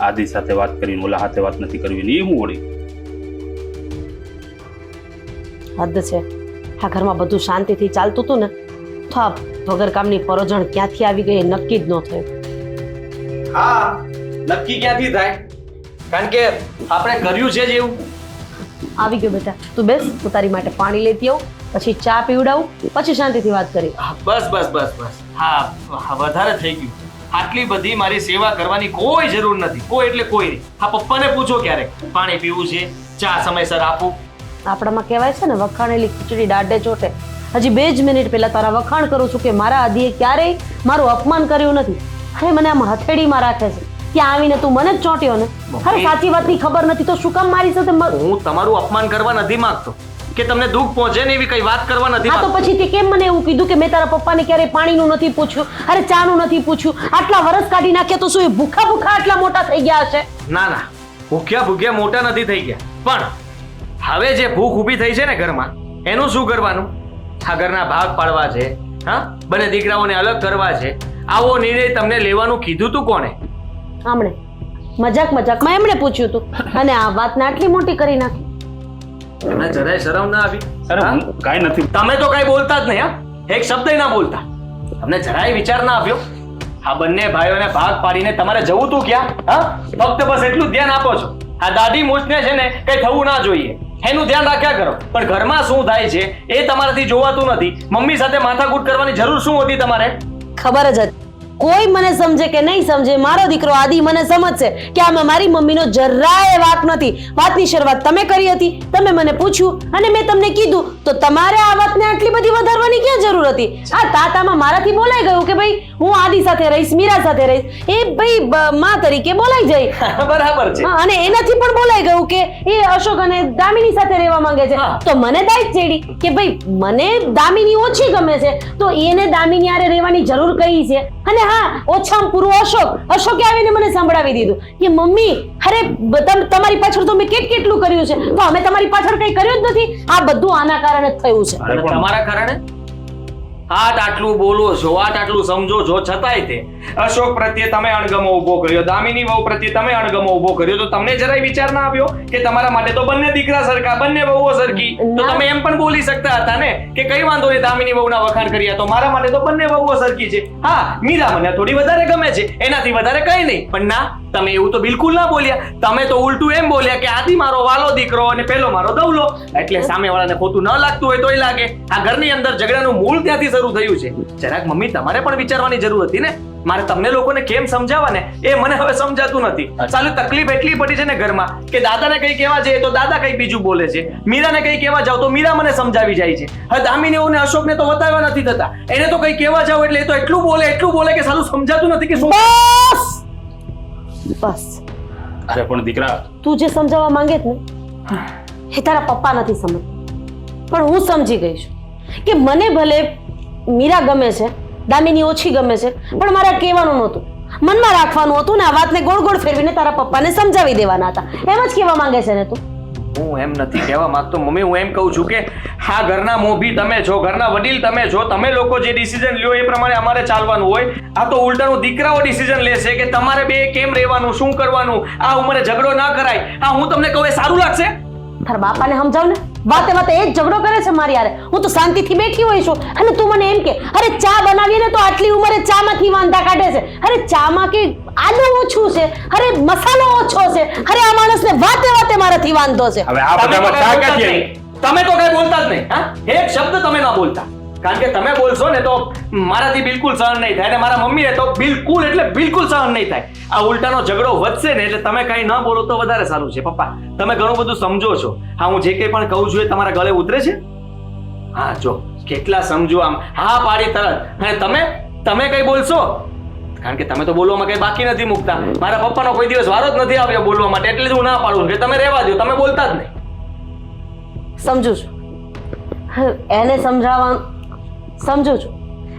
આદિ સાથે વાત કરીને ઓલા સાથે વાત નથી કરવી ને એ હું વળી. હદ છે. આ ઘરમાં બધું શાંતિથી ચાલતું હતું ને તો આ વગર કામની પરોજણ ક્યાંથી આવી ગઈ એ નક્કી જ ન થયું. હા, નક્કી ક્યાંથી થાય? કારણ કે આપણે કર્યું છે જ એવું. આવી ગયો બેટા, તું બેસ, હું તારી માટે પાણી લેતી આવું, પછી ચા પીવડાવું, પછી શાંતિથી વાત કરી. બસ બસ બસ બસ. હા, વધારે થઈ ગયું. આટલી બધી મારી સેવા કરવાની કોઈ જરૂર નથી, કોઈ એટલે કોઈ નહીં. હા, પપ્પાને પૂછો ક્યારેક પાણી પીવું છે, ચા સમયસર આપું. આપણામાં કહેવાય છે ને, વખાણેલી ખીચડી દાઢે ચોટે. હજી 2 જ મિનિટ પહેલા તારા વખાણ કરું છું કે મારા આદિએ ક્યારેય મારું અપમાન કર્યું નથી. અરે મને આમ હથેળીમાં રાખે છે. ત્યાં આવીને તું મને જ ચોંટ્યો ને. અરે સાચી વાતની ખબર નથી તો શું કામ મારી સાથે હું તમારું અપમાન કરવા નથી માંગતો કે તમને દુઃખ પહોંચે ને એવી કઈ વાત કરવા નથી હા, તો માંગતો. પછી તે કેમ મને એવું કીધું કે મેં તારા પપ્પાને ક્યારેય પાણીનું નથી પૂછ્યું, અરે ચાનું નથી પૂછ્યું? આટલા વરસ કાઢી નાખ્યા તો શું એ ભૂખા ભૂખા આટલા મોટા થઈ ગયા હશે? ના ના, ભૂખ્યા ભૂખ્યા મોટા નથી થઈ ગયા, પણ હવે જે ભૂખ ઊભી થઈ છે ને ઘરમાં, એનું શું કરવાનું? આ ઘરના ભાગ પાડવા છે, હા, બંને દીકરાઓને અલગ કરવા છે. આવો નિર્ણય તમને લેવાનું કીધું તું કોણે? આમણે મજાકમાં એમણે પૂછ્યું હતું અને આ વાતને આટલી મોટી કરી નાખી. તમને જરાય શરમ ના આવી? અરે હું કાંઈ નથી. તમે તો કઈ બોલતા જ નહીં, હા, એક શબ્દ ના બોલતા. તમને જરાય વિચાર ના આવ્યો? આ બંને ભાઈઓને ભાગ પાડીને તમારે જવું તું ક્યાં? હા, ફક્ત બસ એટલું ધ્યાન આપો છો. આ દાઢી મૂછને છે ને કઈ થવું ના જોઈએ એનું ધ્યાન રાખ્યા કરો, પણ ઘરમાં શું થાય છે એ તમારાથી જોવાતું નથી. મમ્મી સાથે માથાકૂટ કરવાની જરૂર શું હતી તમારે? ખબર જ હતી. કોઈ મને સમજે કે નહીં સમજે, મારો દીકરો આદિ મને સમજશે કે આમાં મારી મમ્મીનો જરાય વાંક નથી. વાતની શરૂઆત તમે કરી હતી, તમે મને પૂછ્યું અને મેં તમને કીધું, તો તમારે આ વાતને આટલી બધી વધારવાની ક્યાં જરૂર હતી? આ તાતામાં મારાથી બોલાઈ ગયું કે ભાઈ હું આદિ સાથે રહીશ, મીરા સાથે રહીશ, એ ભાઈ માં તરીકે બોલાઈ જાય. બરાબર છે. હા, અને એનાથી પણ બોલાઈ ગયું કે એ અશોક અને દામિની સાથે રહેવા માંગે છે. તો મને દાઈ ચેડી કે ભાઈ મને દામિની ઓછી ગમે છે, તો એને દામિની હારે રહેવાની જરૂર કઈ છે? અને હા, ઓછામાં પૂરું અશોકે આવીને મને સંભળાવી દીધું કે મમ્મી, અરે તમારી પાછળ તો મેં કેટલું કર્યું છે, તો અમે તમારી પાછળ કઈ કર્યું જ નથી. આ બધું આના કારણે જ થયું છે. અને તમારા કારણે આટલું બોલો છો, આટલું સમજો છો, છતાંય તે અશોક પ્રત્યે તમે અણગમો ઉભો કર્યો, દામિની વહુ પ્રત્યે તમે અણગમો ઉભો કર્યો, તો તમને જરાય વિચાર ના આવ્યો કે તમારા માટે તો બંને દીકરા સરખા, બંને વહુઓ સરખી? તો તમે એમ પણ બોલી શકતા હતા ને કે કઈ વાંધો નહીં, દામિની વહુના વખાણ કર્યા તો મારા માટે તો બંને વહુઓ સરખી છે. હા, મીરા મને થોડી વધારે ગમે છે, એનાથી વધારે કઈ નહીં. પણ ના, તમે એવું તો બિલકુલ ના બોલ્યા. તમે તો ઉલટું એમ બોલ્યા કે આદિ મારો વાલો દીકરો અને પેલો મારો દવલો. એટલે સામેવાળાને ખોટું ન લાગતું હોય તોય લાગે. આ ઘરની અંદર ઝઘડાનું મૂળ ત્યાંથી શરૂ થયું છે. જરાક મમ્મી તમારે પણ વિચારવાની જરૂર હતી ને. મારે તમને લોકોને કેમ સમજાવવા ને એ મને હવે સમજાતું નથી. ચાલુ તકલીફ એટલી પડી છે ને ઘરમાં કે દાદાને કઈ કહેવા જાય તો દાદા કઈ બીજું બોલે છે, મીરાને કઈ કહેવા જાવ તો મીરા મને સમજાવી જાય છે. હવે દામિનીઓને અશોકને તો બતાવવા નથી થતા, એને તો કઈ કહેવા જાવ એટલે એ તો એટલું બોલે કે સાલું સમજાતું નથી કે શું. બસ બસ અરે પણ દીકરા, તું જે સમજાવવા માંગે છે ને એ તારા પપ્પા નથી સમજ, પણ હું સમજી ગઈ છું કે મને ભલે મીરા ગમે છે, દામિની ઓછી ગમે છે, પણ મારે કહેવાનું નહોતું, મનમાં રાખવાનું હતું ને આ વાતને ગોળ ગોળ ફેરવીને તારા પપ્પાને સમજાવી દેવાના હતા. એમ જ કહેવા માંગે છે ને તું? હું એમ નથી કહેવા માંગતો મમ્મી, હું એમ કહું છું કે હા ઘરના મોભી તમે છો, ઘરના વડીલ તમે છો, તમે લોકો જે ડિસિઝન લ્યો એ પ્રમાણે અમારે ચાલવાનું હોય. આ તો ઉલટાનું દીકરાઓ ડિસિઝન લેશે કે તમારે બે કેમ રહેવાનું, શું કરવાનું, આ ઉંમરે ઝઘડો ના કરાય. આ હું તમને કહું એ સારું લાગશે? તારા બાપાને સમજાવ ને, વાતે વાતે એ જ ઝઘડો કરે છે મારી યારે. હું તો શાંતિથી બેઠી હોય છું અને તું મને એમ કે અરે ચા બનાવીએ ને તો આટલી ઉંમરે ચામાંથી વાંધા કાઢે છે. અરે ચામાં કે આદુ ઓછું છે, અરે મસાલો ઓછો છે, અરે આ માણસને વાતે વાતે મારાથી વાંધો છે. હવે આ બધામાં ચા ક્યાંથી આવી? તમે તો કઈ બોલતા જ નહીં. હા, એક શબ્દ તમે ના બોલતા, કારણ કે તમે બોલશો ને તો મારાથી બિલકુલ સહન નહીં થાય, અને મારા મમ્મીને તો બિલકુલ એટલે બિલકુલ સહન નહીં થાય. આ ઉલટાનો ઝઘડો વધશે ને એટલે તમે કઈ ન બોલો તો વધારે સારું છે. પપ્પા તમે ઘણું બધું સમજો છો. હા, હું જે કંઈ પણ કહું છું એ તમારા ગળે ઉતરે છે? હા, જો કેટલા સમજો આમ હા પાડી તરત. અને તમે કઈ બોલશો, કારણ કે તમે તો બોલવામાં કઈ બાકી નથી મૂકતા. મારા પપ્પાનો કોઈ દિવસ વારો જ નથી આવ્યો બોલવા માટે, એટલે જ હું ના પાડું કે તમે રહેવા દો, તમે બોલતા જ નહીં. સમજુ છું, એને સમજાવવાનું સમજુ છું.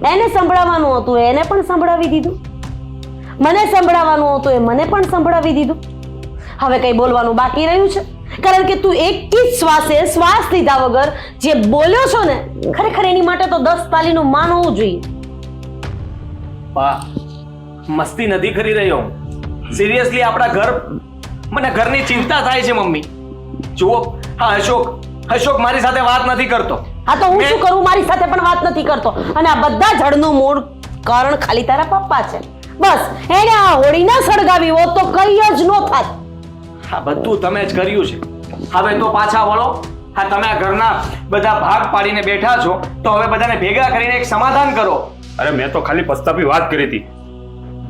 એને સંભળાવવાનું હતું એને પણ સંભળાવી દીધું, મને સંભળાવવાનું હતું એ મને પણ સંભળાવી દીધું. હવે કઈ બોલવાનું બાકી રહ્યું છે? કારણ કે તું એક જ શ્વાસે શ્વાસ લીધા વગર જે બોલ્યો છો ને, ખરેખર એની માટે તો 10 તાલીનું માન હોવું જોઈએ. બા મસ્તી નથી કરી રહ્યો હું, સિરિયસલી આપણા મને ઘરની ચિંતા થાય છે મમ્મી. જુઓ, હા અશોક મારી સાથે વાત નથી કરતો. હા તો હું શું કરું? મારી સાથે પણ વાત નથી કરતો, અને આ બધા જળનું મૂળ કારણ ખાલી તારા પપ્પા છે. બસ એને આ હોળી ના સળગાવી હોત તો કઈ જ ન થાત. હા, બધું તમે જ કર્યું છે. હવે તો પાછા વળો. હા, તમે આ ઘરના બધા ભાગ પાડીને બેઠા છો, તો હવે બધાને ભેગા કરીને એક સમાધાન કરો. અરે મેં તો ખાલી પસ્તાપી વાત કરી હતી,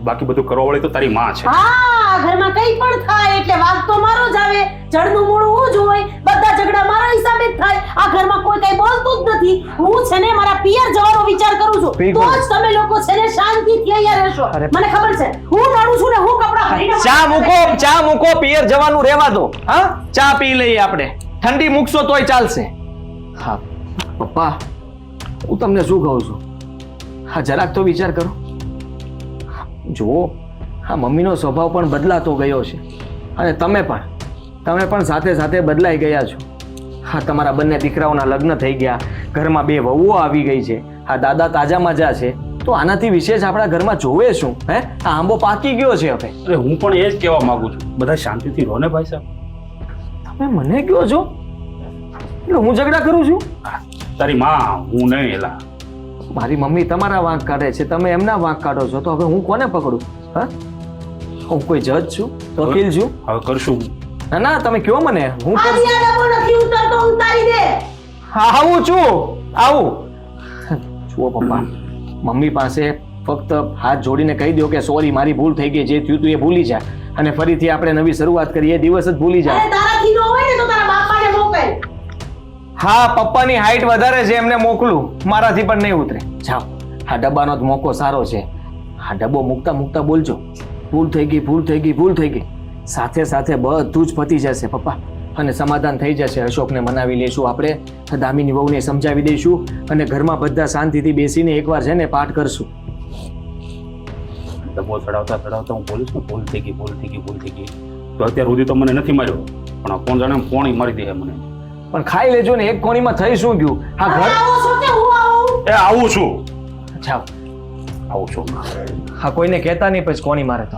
બાકી બધું કરવા વાળી તો તારી માં છે. હા, ઘરમાં કઈ પણ થાય એટલે વાગ તો મારો જ આવે, જળનું મૂળ હું જ હોય, બધા ઝઘડા મારા હિસાબે જ થાય. આ ઘરમાં કોઈ કઈ બોલતું જ નથી. હું છે ને મારા પિયર જવાનો વિચાર કરું છું, તો જ તમે લોકો છે ને શાંતિથી અહીંયા રહેશો. મને ખબર છે હું લડું છું ને હું કપડાં ભરીને ચા મૂકો, પિયર જવાનું રહેવા દો. હા, ચા પી લઈએ આપણે, ઠંડી મૂકશો તોય ચાલશે. હા પપ્પા, હું તમને શું કહું છું, હા જરાક તો વિચાર કરો. જુઓ, હા મમ્મીનો સ્વભાવ પણ બદલાતો ગયો છે, અને તમે પણ સાથે સાથે બદલાઈ ગયા છો. હા, તમારા બંને દીકરાઓના લગ્ન થઈ ગયા, ઘરમાં 2 વહુઓ આવી ગઈ છે, હા દાદા તાજા માજા છે, તો આનાથી વિશેષ આપણા ઘરમાં જોવે શું? હે, આ આંબો પાકી ગયો છે હવે. અરે હું પણ એ જ કહેવા માંગુ છું, બધા શાંતિથી રહો ને ભાઈ સાહેબ. તમે મને કહો છો એટલે હું ઝઘડા કરું છું? તારી માં, હું નહીં. એલા મારી મમ્મી તમારા વાંક કાઢે છે, તમે એમના વાંક કાઢો છો, તો હવે હું કોને પકડું? હા, હું કોઈ જજ છું, વકીલ છું? હવે કરશું ના તમે કહો મને. હું આજી આ ડબ્બો નથી ઉતરતો, ઉતારી દે. હા, આવું છું, આવું. જુઓ પપ્પા, મમ્મી પાસે ફક્ત હાથ જોડીને કહી દો કે સોરી, મારી ભૂલ થઈ ગઈ, જે થયું તું એ ભૂલી જા, અને ફરીથી આપણે નવી શરૂઆત કરીએ, દિવસ જ ભૂલી જા. અરે તારાથી ન હોય ને તો તારા બાપાને મોકલ. હા, પપ્પાની હાઈટ વધારે છે, એમને મોકલું, મારાથી પણ નહીં ઉતરે. જાઓ, આ ડબ્બાનો જ મોકો સારો છે. આ ડબ્બો મૂકતા મૂકતા બોલજો, ભૂલ થઈ ગઈ. સાથે સાથે બધું જ પતી જશે પપ્પા, અને સમાધાન થઈ જશે. અશોકને મનાવી લેશું આપણે, દામિની વહુને સમજાવી દઈશું, અને ઘરમાં બધા શાંતિથી બેસીને એકવાર છે ને પાઠ કરશું. ડબ્બો ચડાવતા હું બોલીશ ને ભૂલ થઈ ગઈ. તો અત્યાર સુધી તો મને નથી માર્યો, પણ કોણ જાણે કોણ મારી દે મને. પણ ખાઈ લેજો ને, એક કોણીમાં થઈ શું ગયું? હા, ઘર આવો છો કે હું આવું? આવું છું. જાઓ. આવું છું. હા, કોઈને કહેતા નહીં પછી કોણી મારે તો.